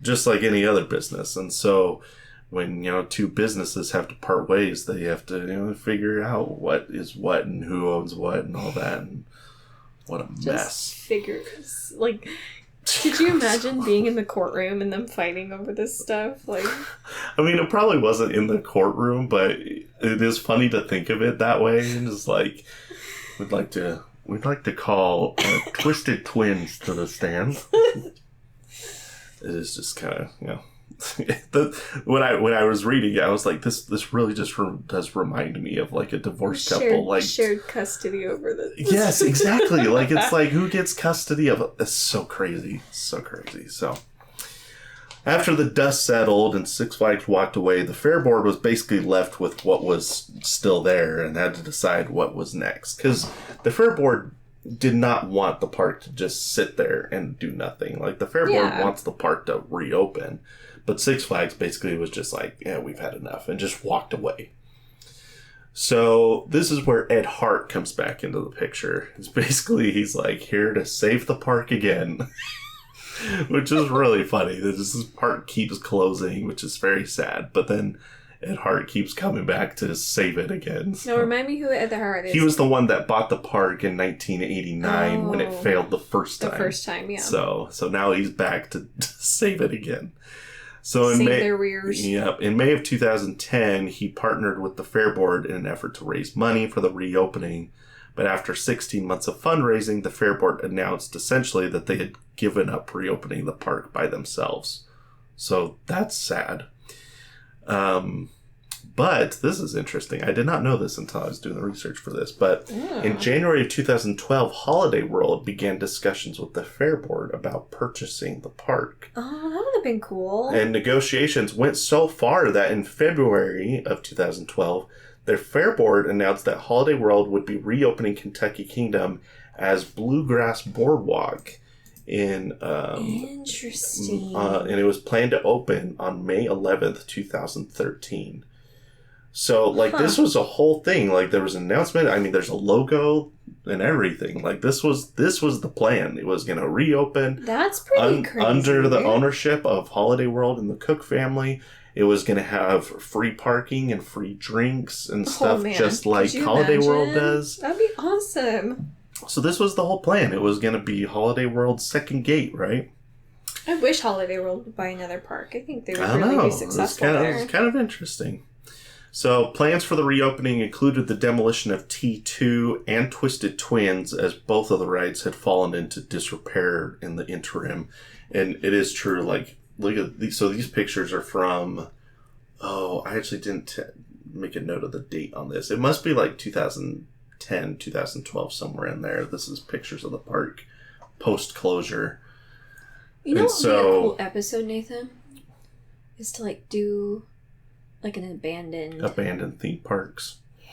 just like any other business, and so when, two businesses have to part ways, they have to, figure out what is what and who owns what and all that. And what a mess. Figures. Like, could you imagine being in the courtroom and them fighting over this stuff? Like, I mean, it probably wasn't in the courtroom, but it is funny to think of it that way. And it's like, we'd like to call Twisted Twins to the stand. It is just kind of, when I was reading it, I was like, this really just does remind me of like a divorced couple, like shared custody over this. Yes, exactly. Like, it's like, who gets custody of it? It's so crazy, so crazy. So after the dust settled and Six Flags walked away, the Fair Board was basically left with what was still there and had to decide what was next, because the Fair Board did not want the park to just sit there and do nothing. Like, the Fair Board wants the park to reopen. But Six Flags basically was just like, yeah, we've had enough, and just walked away. So this is where Ed Hart comes back into the picture. He's like here to save the park again, which is really funny. This park keeps closing, which is very sad. But then Ed Hart keeps coming back to save it again. So. Now remind me who Ed Hart is. He was the one that bought the park in 1989 when it failed the first time. The first time, yeah. So now he's back to save it again. So in their rears. Yep. In May of 2010, he partnered with the Fair Board in an effort to raise money for the reopening. But after 16 months of fundraising, the Fair Board announced essentially that they had given up reopening the park by themselves. So that's sad. But this is interesting. I did not know this until I was doing the research for this. But in January of 2012, Holiday World began discussions with the Fair Board about purchasing the park. Oh, that would have been cool. And negotiations went so far that in February of 2012, the Fair Board announced that Holiday World would be reopening Kentucky Kingdom as Bluegrass Boardwalk. Interesting. And it was planned to open on May 11th, 2013. So, like, this was a whole thing. Like, there was an announcement. I mean, there's a logo and everything. Like, this was the plan. It was going to reopen. That's pretty crazy. Under the ownership of Holiday World and the Cook family. It was going to have free parking and free drinks and stuff, just like Holiday World does. That'd be awesome. So this was the whole plan. It was going to be Holiday World's second gate, right? I wish Holiday World would buy another park. I think they would really be successful there. It was kind of interesting. So plans for the reopening included the demolition of T2 and Twisted Twins, as both of the rides had fallen into disrepair in the interim. And it is true, like, look at these. So these pictures are from, I actually didn't make a note of the date on this. It must be like 2010, 2012, somewhere in there. This is pictures of the park post-closure. You know what would be a cool episode, Nathan? Is to, like, do... like an abandoned theme parks. Yeah.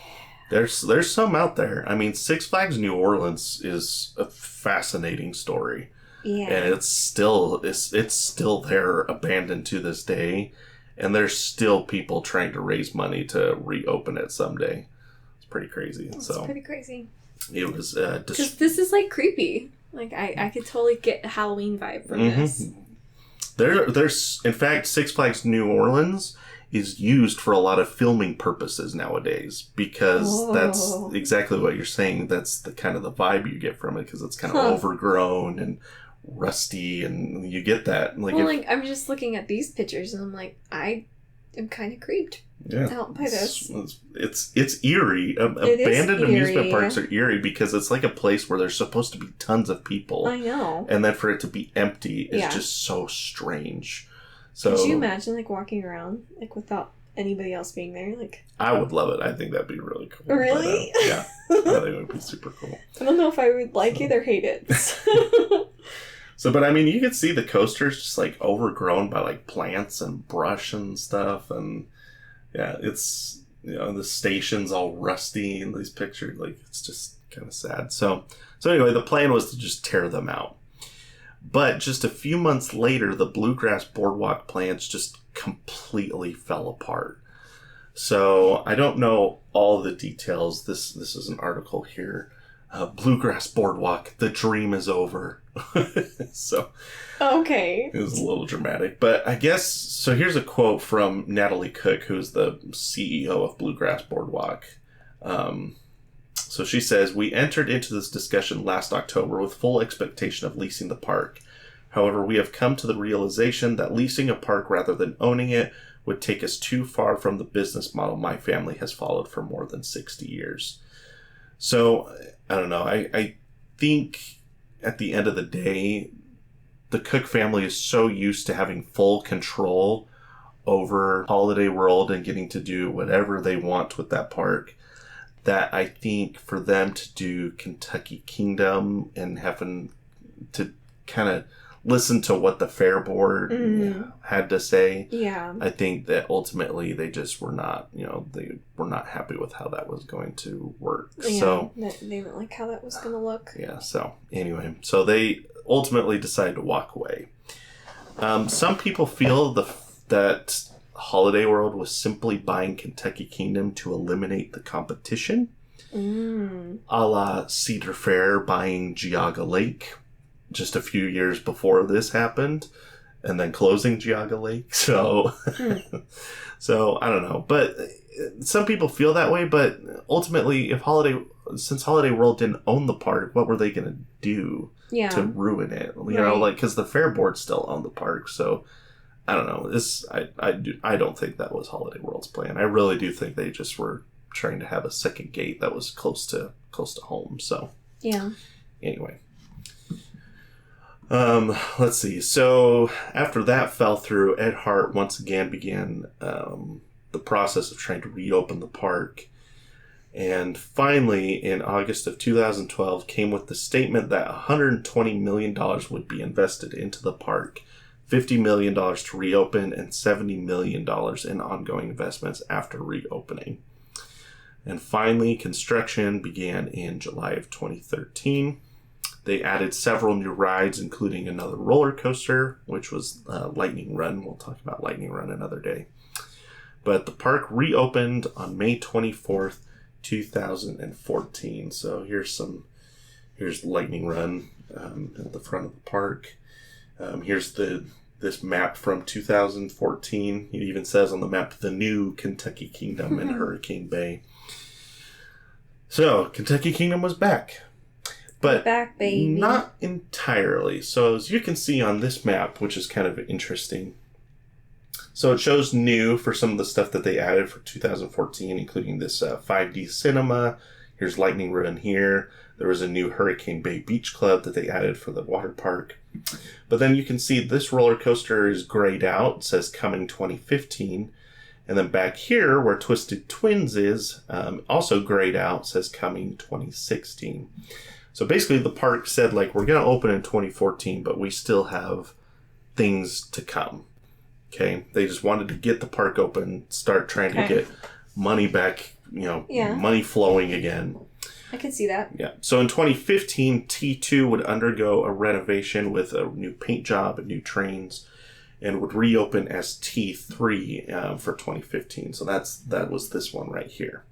There's some out there. I mean, Six Flags New Orleans is a fascinating story. Yeah. And it's still there, abandoned to this day, and there's still people trying to raise money to reopen it someday. It's pretty crazy. It's pretty crazy. It was because this is like creepy. Like I could totally get a Halloween vibe from this. There's in fact Six Flags New Orleans is used for a lot of filming purposes nowadays, because that's exactly what you're saying. That's the kind of the vibe you get from it, because it's kind of overgrown and rusty, and you get that. Like, I'm just looking at these pictures and I'm like, I I'm kind of creeped out by this. It's eerie. Abandoned amusement parks are eerie because it's like a place where there's supposed to be tons of people. I know. And then for it to be empty is just so strange. So, could you imagine, like, walking around, like, without anybody else being there? Like, I would love it. I think that'd be really cool. Really? But, yeah. I think it would be super cool. I don't know if I would like it or hate it. But I mean, you could see the coasters just, like, overgrown by, like, plants and brush and stuff. And, yeah, it's, the station's all rusty in these pictures. Like, it's just kind of sad. So anyway, the plan was to just tear them out. But just a few months later, the Bluegrass Boardwalk plans just completely fell apart. So I don't know all the details. This is an article here. Bluegrass Boardwalk, the dream is over. So okay. It was a little dramatic. But I guess, so here's a quote from Natalie Cook, who's the CEO of Bluegrass Boardwalk. So she says, "We entered into this discussion last October with full expectation of leasing the park. However, we have come to the realization that leasing a park rather than owning it would take us too far from the business model my family has followed for more than 60 years. So, I don't know. I think at the end of the day, the Cook family is so used to having full control over Holiday World and getting to do whatever they want with that park, that I think for them to do Kentucky Kingdom and having to kind of listen to what the fair board had to say, I think that ultimately they just were not, they were not happy with how that was going to work. Yeah, so they didn't like how that was going to look. Yeah, so anyway, so they ultimately decided to walk away. Some people feel that Holiday World was simply buying Kentucky Kingdom to eliminate the competition, a la Cedar Fair buying Geauga Lake just a few years before this happened, and then closing Geauga Lake. So, so I don't know, but some people feel that way. But ultimately, since Holiday World didn't own the park, what were they going to do to ruin it? You know, like, because the fair board still owned the park, so. I don't know. I don't think that was Holiday World's plan. I really do think they just were trying to have a second gate that was close to home. So anyway, let's see. So after that fell through, Ed Hart once again began the process of trying to reopen the park, and finally in August of 2012 came with the statement that $120 million would be invested into the park. $50 million to reopen, and $70 million in ongoing investments after reopening. And finally, construction began in July of 2013. They added several new rides, including another roller coaster, which was Lightning Run. We'll talk about Lightning Run another day. But the park reopened on May 24th, 2014. So here's Lightning Run at the front of the park. Here's this map from 2014. It even says on the map, the new Kentucky Kingdom in Hurricane Bay. So, Kentucky Kingdom was back. But back, baby. Not entirely. So, as you can see on this map, which is kind of interesting. So, it shows new for some of the stuff that they added for 2014, including this 5D cinema. Here's Lightning Run here. There was a new Hurricane Bay Beach Club that they added for the water park. But then you can see this roller coaster is grayed out. It says coming 2015. And then back here where Twisted Twins is, also grayed out, says coming 2016. So basically the park said, like, we're going to open in 2014, but we still have things to come. Okay? They just wanted to get the park open, start trying to get money back, money flowing again. I can see that. Yeah. So in 2015, T2 would undergo a renovation with a new paint job and new trains, and would reopen as T3 for 2015. So that was this one right here.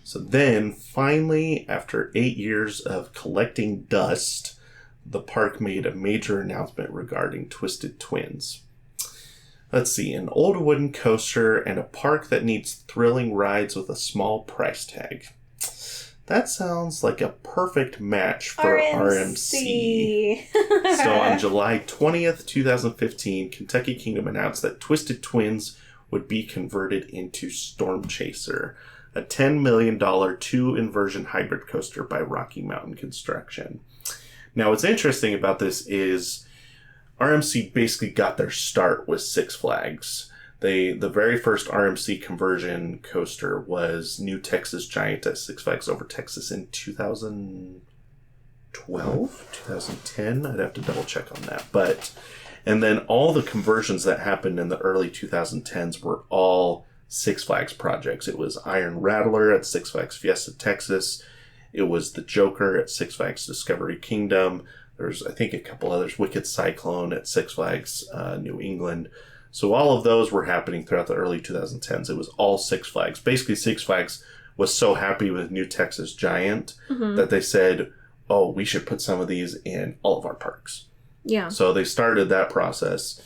So then, finally, after 8 years of collecting dust, the park made a major announcement regarding Twisted Twins. Let's see, an old wooden coaster and a park that needs thrilling rides with a small price tag. That sounds like a perfect match for RMC. So on July 20th, 2015, Kentucky Kingdom announced that Twisted Twins would be converted into Storm Chaser, a $10 million 2-inversion hybrid coaster by Rocky Mountain Construction. Now, what's interesting about this is RMC basically got their start with Six Flags. The very first RMC conversion coaster was New Texas Giant at Six Flags Over Texas in 2012, 2010. I'd have to double check on that. And then all the conversions that happened in the early 2010s were all Six Flags projects. It was Iron Rattler at Six Flags Fiesta Texas. It was the Joker at Six Flags Discovery Kingdom. There's, I think, a couple others. Wicked Cyclone at Six Flags New England. So all of those were happening throughout the early 2010s. It was all Six Flags. Basically, Six Flags was so happy with New Texas Giant that they said, oh, we should put some of these in all of our parks. Yeah. So they started that process.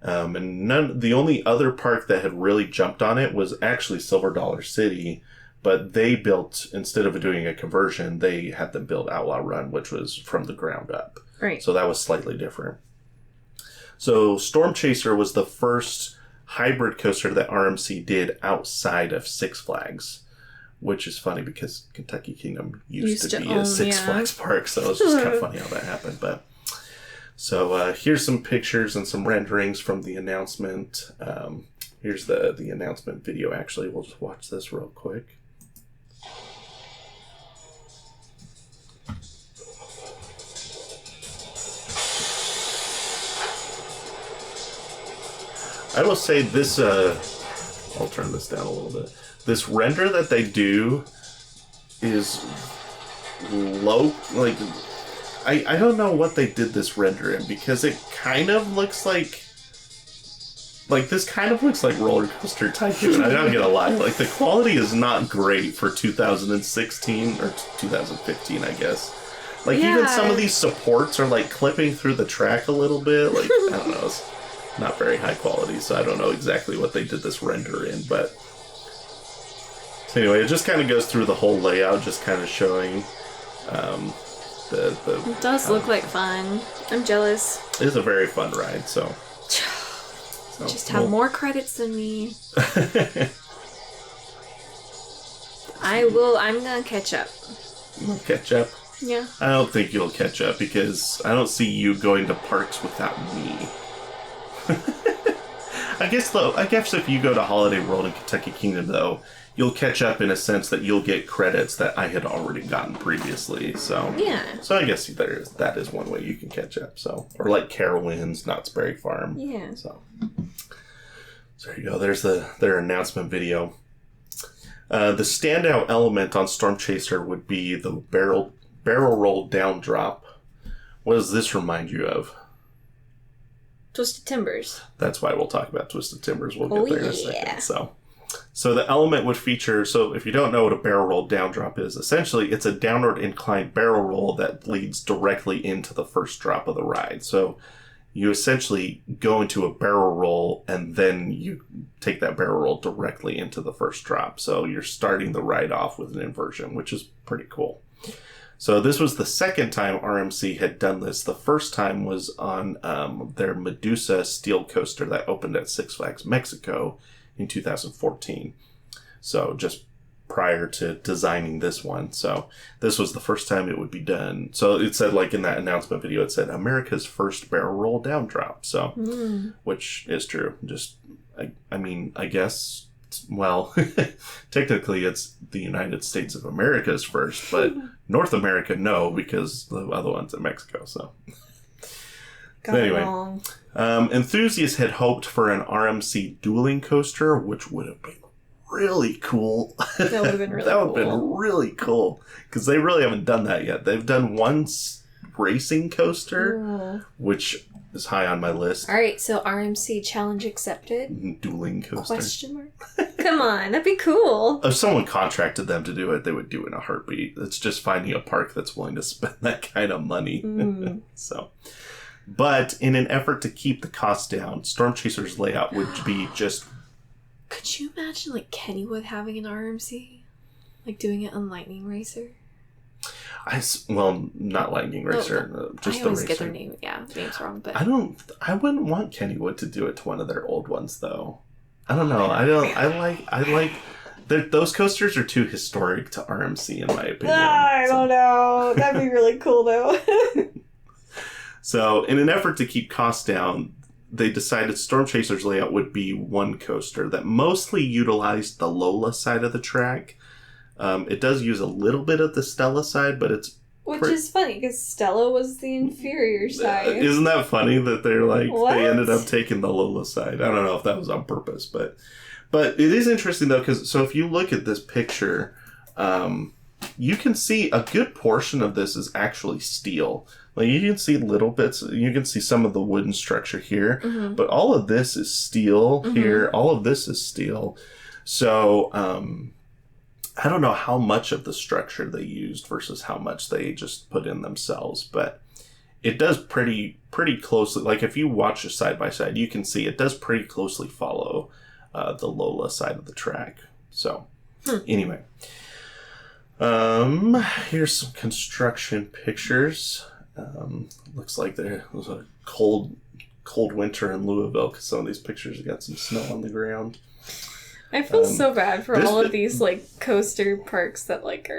And the only other park that had really jumped on it was actually Silver Dollar City. But they built, instead of doing a conversion, they had them build Outlaw Run, which was from the ground up. Right. So that was slightly different. So Storm Chaser was the first hybrid coaster that RMC did outside of Six Flags, which is funny because Kentucky Kingdom used to be a Six Flags park, so it's just kind of funny how that happened. But so here's some pictures and some renderings from the announcement. Here's the announcement video, actually. We'll just watch this real quick. I will say this, I'll turn this down a little bit. This render that they do is low, like, I don't know what they did this render in, because it kind of looks like this kind of looks like Roller Coaster Tycoon. I'm not gonna lie, like, the quality is not great for 2016, or 2015, I guess. Like, even some of these supports are, like, clipping through the track a little bit, like, I don't know, it's not very high quality, so I don't know exactly what they did this render in, but so anyway, it just kind of goes through the whole layout, just kind of showing the it does look like fun. I'm jealous. It is a very fun ride, so just have more credits than me. I'm gonna catch up. You'll catch up? Yeah. I don't think you'll catch up, because I don't see you going to parks without me. I guess if you go to Holiday World in Kentucky Kingdom, though, you'll catch up in a sense that you'll get credits that I had already gotten previously. So yeah. So I guess that is one way you can catch up. So, or like Carowinds, Knott's Berry Farm. Yeah. So there you go. There's their announcement video. The standout element on Storm Chaser would be the barrel roll down drop. What does this remind you of? Twisted Timbers. That's why we'll talk about Twisted Timbers. We'll get there in a second. So the element would feature, so if you don't know what a barrel roll down drop is, essentially it's a downward inclined barrel roll that leads directly into the first drop of the ride. So you essentially go into a barrel roll and then you take that barrel roll directly into the first drop. So you're starting the ride off with an inversion, which is pretty cool. So this was the second time RMC had done this. The first time was on their Medusa steel coaster that opened at Six Flags Mexico in 2014. So just prior to designing this one. So this was the first time it would be done. So it said, like in that announcement video, it said America's first barrel roll down drop. So, which is true. Just, I mean, I guess... Well, technically it's the United States of America's first, but North America, no, because the other one's in Mexico, so. Anyway, enthusiasts had hoped for an RMC dueling coaster, which would have been really cool. That would have been really that would have been really cool, because they really haven't done that yet. They've done one racing coaster, which is high on my list. All right, so RMC challenge accepted. Dueling coaster. Question mark. Come on, that'd be cool. If someone contracted them to do it, they would do it in a heartbeat. It's just finding a park that's willing to spend that kind of money. So, but in an effort to keep the cost down, Storm Chaser's layout would be just... Could you imagine, like, Kennywood having an RMC? Like, doing it on Lightning Racer? Well, not Lightning Racer, just the Racer. I always get their names wrong, but... I wouldn't want Kennywood to do it to one of their old ones, though. I don't know. I like those coasters are too historic to RMC in my opinion. I don't know. That'd be really cool though. So in an effort to keep costs down, they decided Storm Chaser's layout would be one coaster that mostly utilized the Lola side of the track. It does use a little bit of the Stella side, but it's... Which is funny, because Stella was the inferior side. Isn't that funny that they're like, What? They ended up taking the Lola side? I don't know if that was on purpose, but it is interesting though, because so if you look at this picture, you can see a good portion of this is actually steel. Like you can see little bits, you can see some of the wooden structure here, but all of this is steel here. All of this is steel. So, I don't know how much of the structure they used versus how much they just put in themselves, but it does pretty closely. Like if you watch it side by side, you can see it does pretty closely follow the Lola side of the track. So anyway, here's some construction pictures. Looks like there was a cold winter in Lousiville because some of these pictures have got some snow on the ground. I feel so bad for all of these like coaster parks that like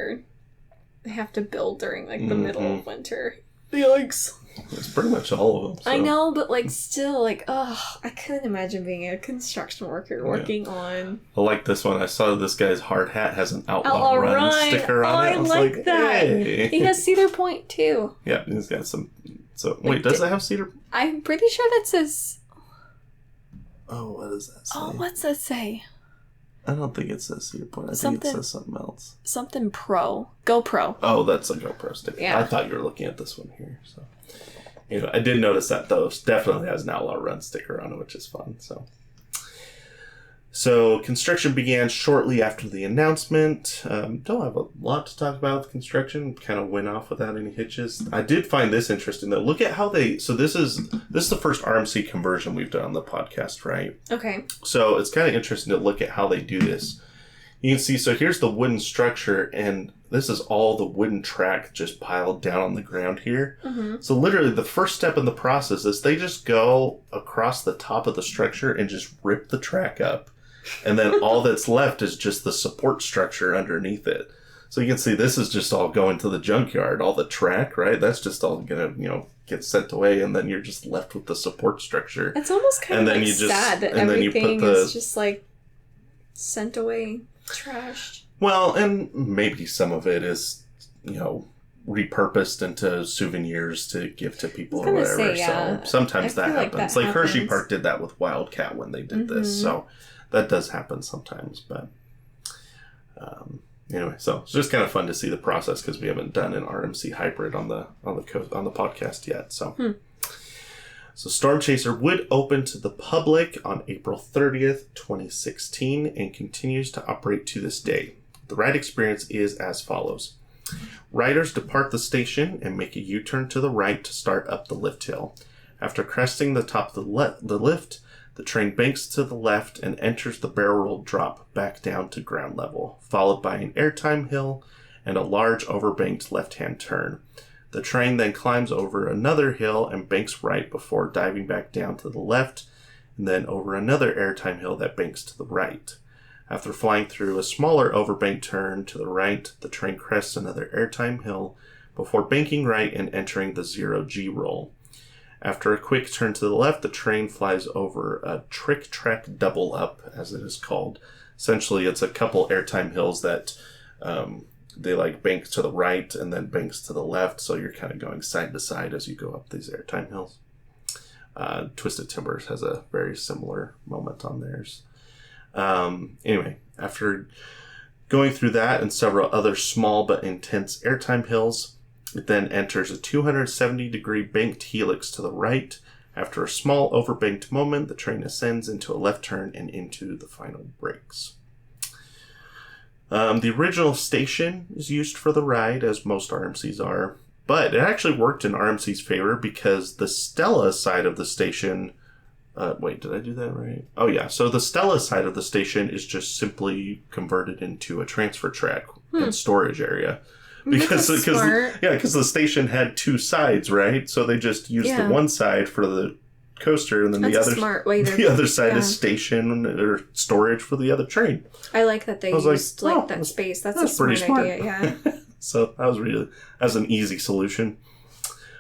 they have to build during like the middle of winter. Yikes! It's pretty much all of them. So. I know, but like still, like I couldn't imagine being a construction worker working on. I like this one. I saw this guy's hard hat has an Outlaw Run sticker on it. I like that. Hey. He has Cedar Point too. Yeah, he's got some. So wait, does it have Cedar? I'm pretty sure that says. Oh, what does that say? Oh, what's that say? I don't think it says Cedar Point. I think it says something else. Something Pro. GoPro. Oh, that's a GoPro sticker. Yeah. I thought you were looking at this one here. So, anyway, I did notice that, though. It definitely has an Outlaw Run sticker on it, which is fun. So construction began shortly after the announcement. Don't have a lot to talk about with construction. Kind of went off without any hitches. I did find this interesting, though. Look at how they... So this is the first RMC conversion we've done on the podcast, right? Okay. So it's kind of interesting to look at how they do this. You can see, so here's the wooden structure, and this is all the wooden track just piled down on the ground here. So literally the first step in the process is they just go across the top of the structure and just rip the track up. And then all that's left is just the support structure underneath it. So you can see this is just all going to the junkyard. All the track, right? That's just all going to, get sent away, and then you're just left with the support structure. It's almost kind of like sad that everything is just like sent away, trashed. Well, and maybe some of it is, repurposed into souvenirs to give to people or whatever. Say, yeah. So sometimes that happens. Like Hershey Park did that with Wildcat when they did this. So that does happen sometimes, but anyway, so it's just kind of fun to see the process because we haven't done an RMC hybrid on the podcast yet. So, so Storm Chaser would open to the public on April 30th, 2016, and continues to operate to this day. The ride experience is as follows: riders depart the station and make a U-turn to the right to start up the lift hill. After cresting the top of the lift, the train banks to the left and enters the barrel roll drop back down to ground level, followed by an airtime hill and a large overbanked left-hand turn. The train then climbs over another hill and banks right before diving back down to the left, and then over another airtime hill that banks to the right. After flying through a smaller overbanked turn to the right, the train crests another airtime hill before banking right and entering the 0G roll. After a quick turn to the left, the train flies over a trick track double up, as it is called. Essentially, it's a couple airtime hills that they bank to the right and then banks to the left, so you're kind of going side to side as you go up these airtime hills. Twisted Timbers has a very similar moment on theirs. Anyway, after going through that and several other small but intense airtime hills, it then enters a 270-degree banked helix to the right. After a small overbanked moment, the train ascends into a left turn and into the final brakes. The original station is used for the ride, as most RMCs are, but it actually worked in RMC's favor because the Stella side of the station... wait, did I do that right? Oh, yeah. So the Stella side of the station is just simply converted into a transfer track and storage area. Because the station had two sides, right? So they just used the one side for the coaster, and then That's the a other smart way the other side is station or storage for the other train. I like that they used that space. That's a smart idea. Yeah. So that was an easy solution.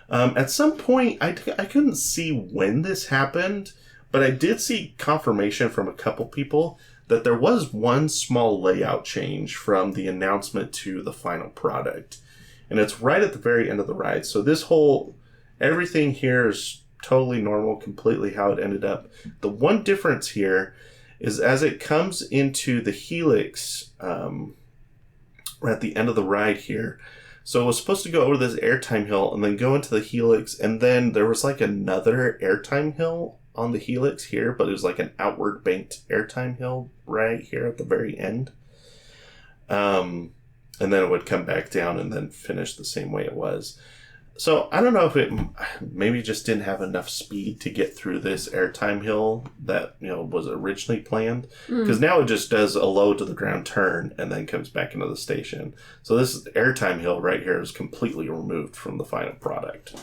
At some point, I couldn't see when this happened, but I did see confirmation from a couple people that there was one small layout change from the announcement to the final product. And it's right at the very end of the ride. So everything here is totally normal, completely how it ended up. The one difference here is as it comes into the helix, at the end of the ride here. So it was supposed to go over this airtime hill and then go into the helix, and then there was like another airtime hill on the helix here, but it was like an outward banked airtime hill right here at the very end. And then it would come back down and then finish the same way it was. So I don't know if it maybe just didn't have enough speed to get through this airtime hill that was originally planned, because now it just does a low to the ground turn and then comes back into the station. So this airtime hill right here is completely removed from the final product.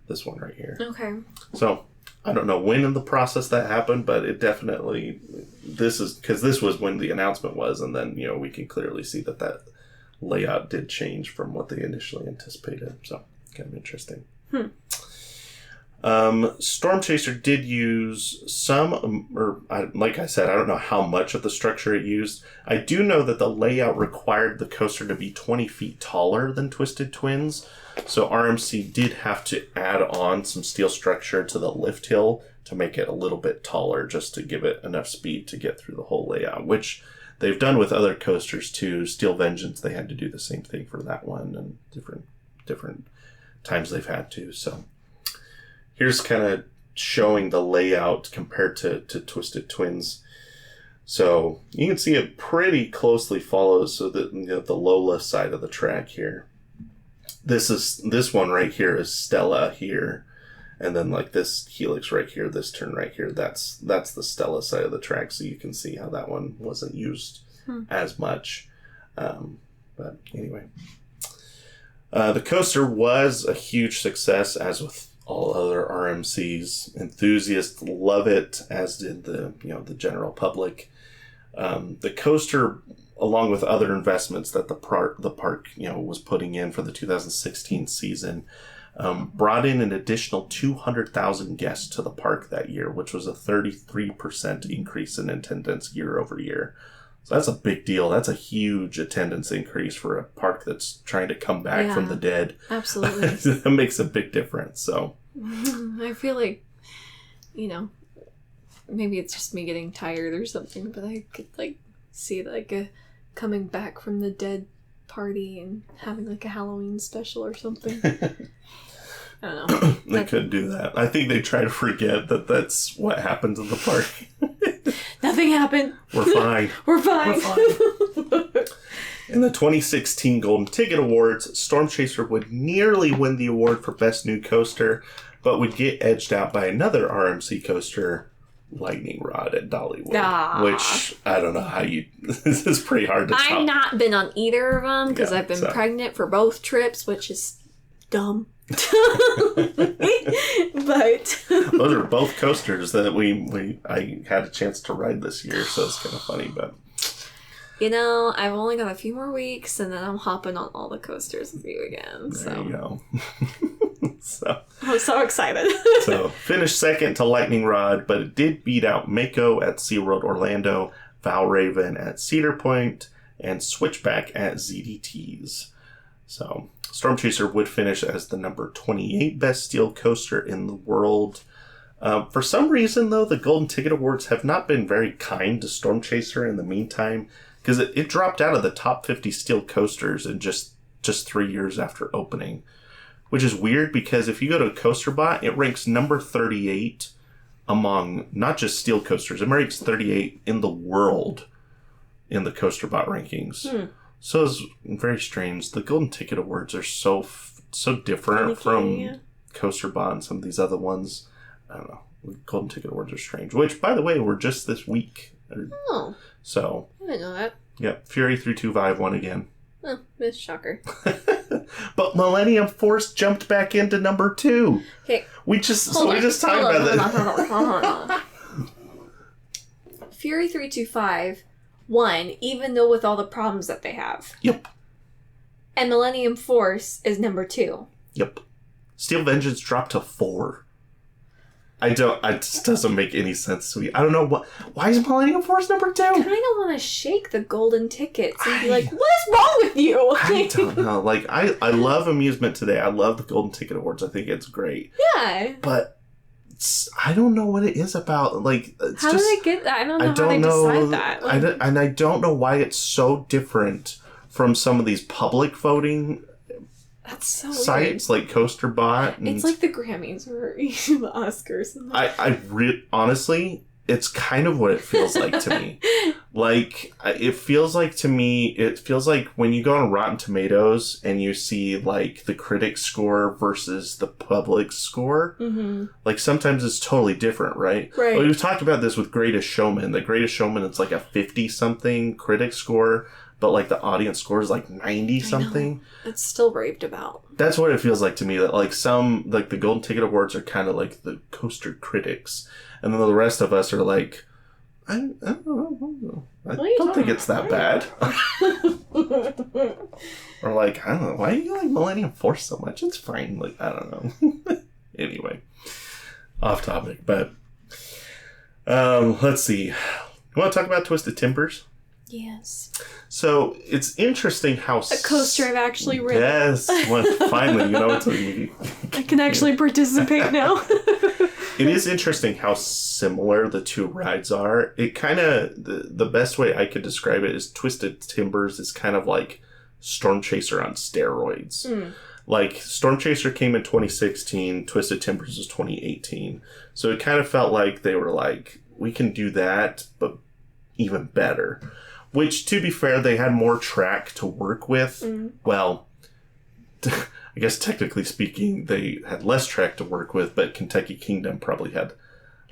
This one right here. Okay. So I don't know when in the process that happened, but it definitely this was when the announcement was, and then we can clearly see that layout did change from what they initially anticipated. So. Kind of interesting. Storm Chaser did use some, like I said, I don't know how much of the structure it used. I do know that the layout required the coaster to be 20 feet taller than Twisted Twins. So RMC did have to add on some steel structure to the lift hill to make it a little bit taller, just to give it enough speed to get through the whole layout, which they've done with other coasters too. Steel Vengeance, they had to do the same thing for that one, and different times they've had to. So here's kind of showing the layout compared to Twisted Twins. So you can see it pretty closely follows the Lola side of the track here. This one right here is Stella here, and then like this helix right here, this turn right here, that's the Stella side of the track. So you can see how that one wasn't used as much. But anyway. The coaster was a huge success, as with all other RMCs. Enthusiasts love it, as did the general public. The coaster, along with other investments that the park was putting in for the 2016 season, brought in an additional 200,000 guests to the park that year, which was a 33% increase in attendance year over year. So that's a big deal. That's a huge attendance increase for a park that's trying to come back from the dead. Absolutely. That makes a big difference. So I feel like, maybe it's just me getting tired or something, but I could see a coming back from the dead party and having a Halloween special or something. I don't know. They could do that. I think they try to forget that that's what happens in the park. Nothing happened. We're fine. We're fine. In the 2016 Golden Ticket Awards, Storm Chaser would nearly win the award for Best New Coaster, but would get edged out by another RMC coaster, Lightning Rod at Dollywood. Which, I don't know how this is pretty hard to top. I've not been on either of them because I've been pregnant for both trips, which is dumb. But those are both coasters that I had a chance to ride this year, so it's kind of funny. But I've only got a few more weeks, and then I'm hopping on all the coasters with you again. There you go. So I'm so excited. So finished second to Lightning Rod, but it did beat out Mako at SeaWorld Orlando, Valraven at Cedar Point, and Switchback at ZDT's. So Storm Chaser would finish as the number 28 best steel coaster in the world. For some reason, though, the Golden Ticket Awards have not been very kind to Storm Chaser in the meantime, because it dropped out of the top 50 steel coasters in just 3 years after opening, which is weird because if you go to CoasterBot, it ranks number 38 among not just steel coasters. It ranks 38 in the world in the CoasterBot rankings. So it's very strange. The Golden Ticket Awards are so different from CoasterBot and some of these other ones. I don't know. The Golden Ticket Awards are strange. Which, by the way, were just this week. So I didn't know that. Yep. Fury 325 won again. Oh, shocker. But Millennium Force jumped back into number 2. Okay. We just talked about that. Hold on. Fury 325 won, even though with all the problems that they have. Yep. And Millennium Force is number 2. Yep. Steel Vengeance dropped to 4. It just doesn't make any sense to me. I don't know why is Millennium Force number 2? I kind of want to shake the golden tickets and be like, what is wrong with you? I don't know. Like, I love Amusement Today. I love the Golden Ticket Awards. I think it's great. Yeah. But I don't know what it is about. Like, it's how just, do they get that? I don't know how they decide that. Like, I don't know why it's so different from some of these public voting that's so sites weird. like CoasterBot. It's like the Grammys or the Oscars. Honestly, it's kind of what it feels like to me. Like, it feels like when you go on Rotten Tomatoes and you see, like, the critic score versus the public score, like, sometimes it's totally different, right? Right. Well, we've talked about this with Greatest Showman. The Greatest Showman, it's like a 50-something critic score, but, like, the audience score is, like, 90-something. It's still raved about. That's what it feels like to me. That, like, the Golden Ticket Awards are kind of like the coaster critics. And then the rest of us are like, I don't know. I don't think it's that bad. Or like, I don't know. Why do you like Millennium Force so much? It's fine. Like, I don't know. Anyway. Off topic. But, let's see. You want to talk about Twisted Timbers? Yes. So, it's interesting how... A coaster I've actually ridden. Yes. Well, finally, you know it's I can actually participate now. It is interesting how similar the two rides are. It kind of... The best way I could describe it is Twisted Timbers is kind of like Storm Chaser on steroids. Like, Storm Chaser came in 2016, Twisted Timbers was 2018. So it kind of felt like they were like, we can do that, but even better. Which, to be fair, they had more track to work with. Well, I guess technically speaking, they had less track to work with, but Kentucky Kingdom probably had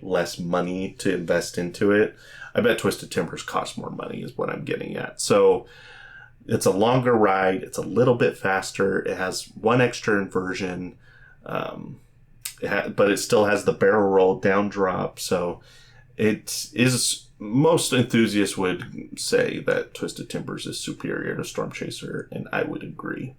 less money to invest into it. I bet Twisted Timbers cost more money is what I'm getting at. So it's a longer ride. It's a little bit faster. It has one extra inversion, but it still has the barrel roll down drop. So it is... Most enthusiasts would say that Twisted Timbers is superior to Storm Chaser, and I would agree.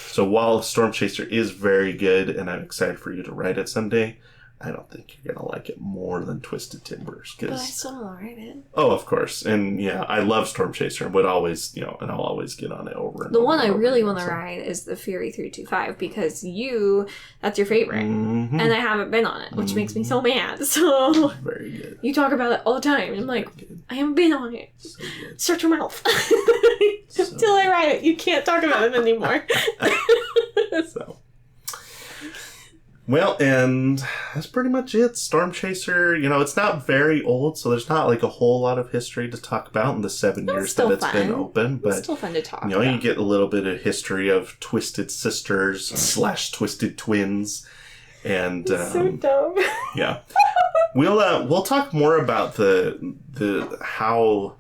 So while Storm Chaser is very good, and I'm excited for you to ride it someday, I don't think you're going to like it more than Twisted Timbers. But I still don't ride it. Oh, of course. And yeah, I love Storm Chaser and would always, and I'll always get on it over and the over. The one I really want to ride is the Fury 325 because that's your favorite. And I haven't been on it, which makes me so mad. So very good. You talk about it all the time. And I'm like, I haven't been on it. So good. Shut your mouth. Until I ride it, you can't talk about it anymore. So. Well, and that's pretty much it. Storm Chaser, it's not very old, so there's not like a whole lot of history to talk about in the 7 years that it's been open. But it's still fun to talk about. You get a little bit of history of Twisted Sisters / Twisted Twins, and so dumb. Yeah, we'll talk more about the how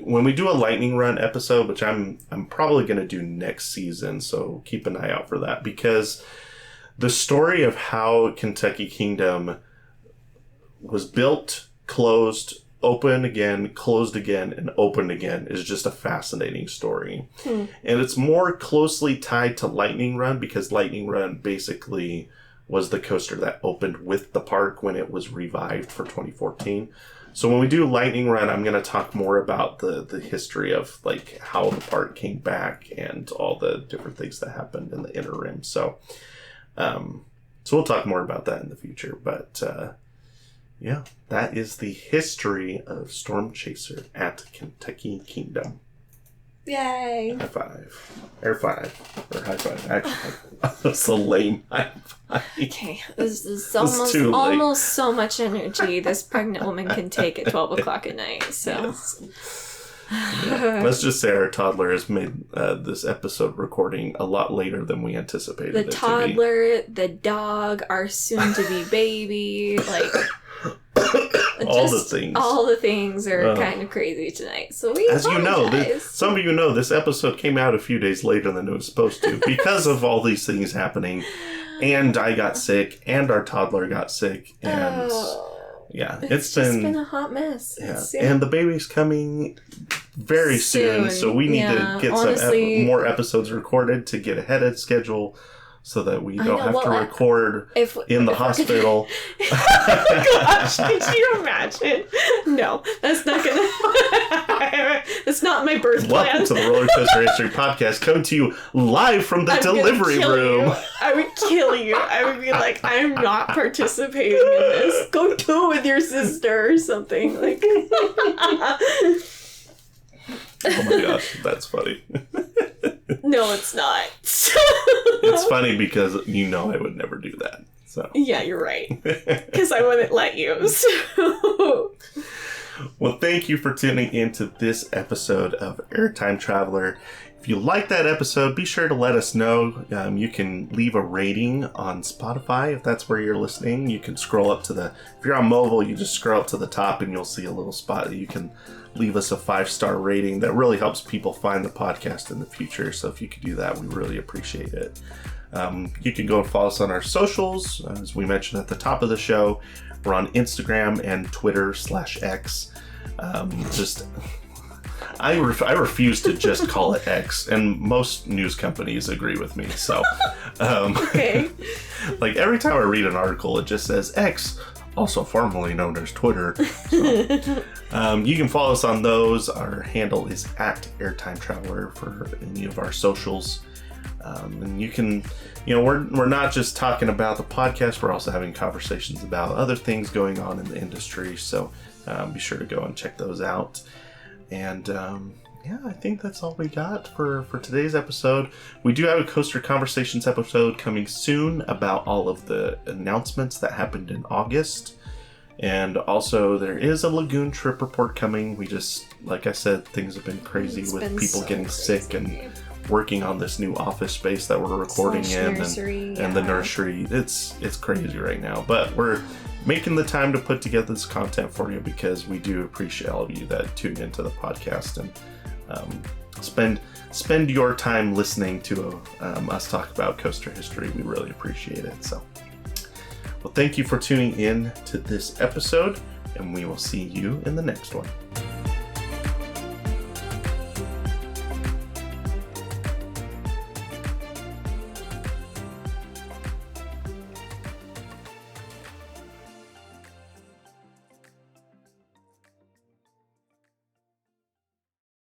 when we do a lightning run episode, which I'm probably going to do next season. So keep an eye out for that because. The story of how Kentucky Kingdom was built, closed, opened again, closed again, and opened again is just a fascinating story. And it's more closely tied to Lightning Run because Lightning Run basically was the coaster that opened with the park when it was revived for 2014. So when we do Lightning Run, I'm going to talk more about the history of like how the park came back and all the different things that happened in the interim. So we'll talk more about that in the future, but, yeah, that is the history of Storm Chaser at Kentucky Kingdom. Yay! High five. Air five. Or high five. Actually, that's a lame high five. Okay, this is almost so much energy this pregnant woman can take at 12 o'clock at night, so... Yes. Yeah. Let's just say our toddler has made this episode recording a lot later than we anticipated. The toddler, the dog, our soon-to-be baby, like All the things. All the things are kind of crazy tonight. So we As apologize. you know, some of you know, this episode came out a few days later than it was supposed to because of all these things happening. And I got sick, and our toddler got sick, and yeah, it's been a hot mess. Yeah, and the baby's coming very soon, so we need to get some more episodes recorded to get ahead of schedule, so that we don't have to record in the hospital. Oh my gosh, could you imagine? No, that's not gonna... That's not my birth plan. Welcome to the Roller Coaster History Podcast, coming to you live from the delivery room. I would kill you. I would be like, I'm not participating in this. Go do it with your sister or something. Like... Oh my gosh, that's funny. No, it's not. It's funny because you know I would never do that. So yeah, you're right. Because I wouldn't let you. So. Well, thank you for tuning into this episode of Airtime Traveler. If you like that episode, be sure to let us know. You can leave a rating on Spotify if that's where you're listening. You can scroll up to if you're on mobile, you just scroll up to the top and you'll see a little spot that you can leave us a 5-star rating. That really helps people find the podcast in the future. So if you could do that, we really appreciate it. You can go and follow us on our socials. As we mentioned at the top of the show, we're on Instagram and Twitter /X. I refuse to just call it X, and most news companies agree with me. So, Okay. Like every time I read an article, it just says X, also formerly known as Twitter. So, you can follow us on those. Our handle is @Airtime Traveler for any of our socials. And you can, we're not just talking about the podcast, we're also having conversations about other things going on in the industry. So be sure to go and check those out. And I think that's all we got for today's episode. We do have a Coaster Conversations episode coming soon about all of the announcements that happened in August. And also there is a lagoon trip report coming. We just, like I said, things have been crazy with people getting sick and working on this new office space that we're recording in and the nursery. It's crazy right now, but we're making the time to put together this content for you because we do appreciate all of you that tune into the podcast and spend your time listening to us talk about coaster history. We really appreciate it. So, well, thank you for tuning in to this episode, and we will see you in the next one.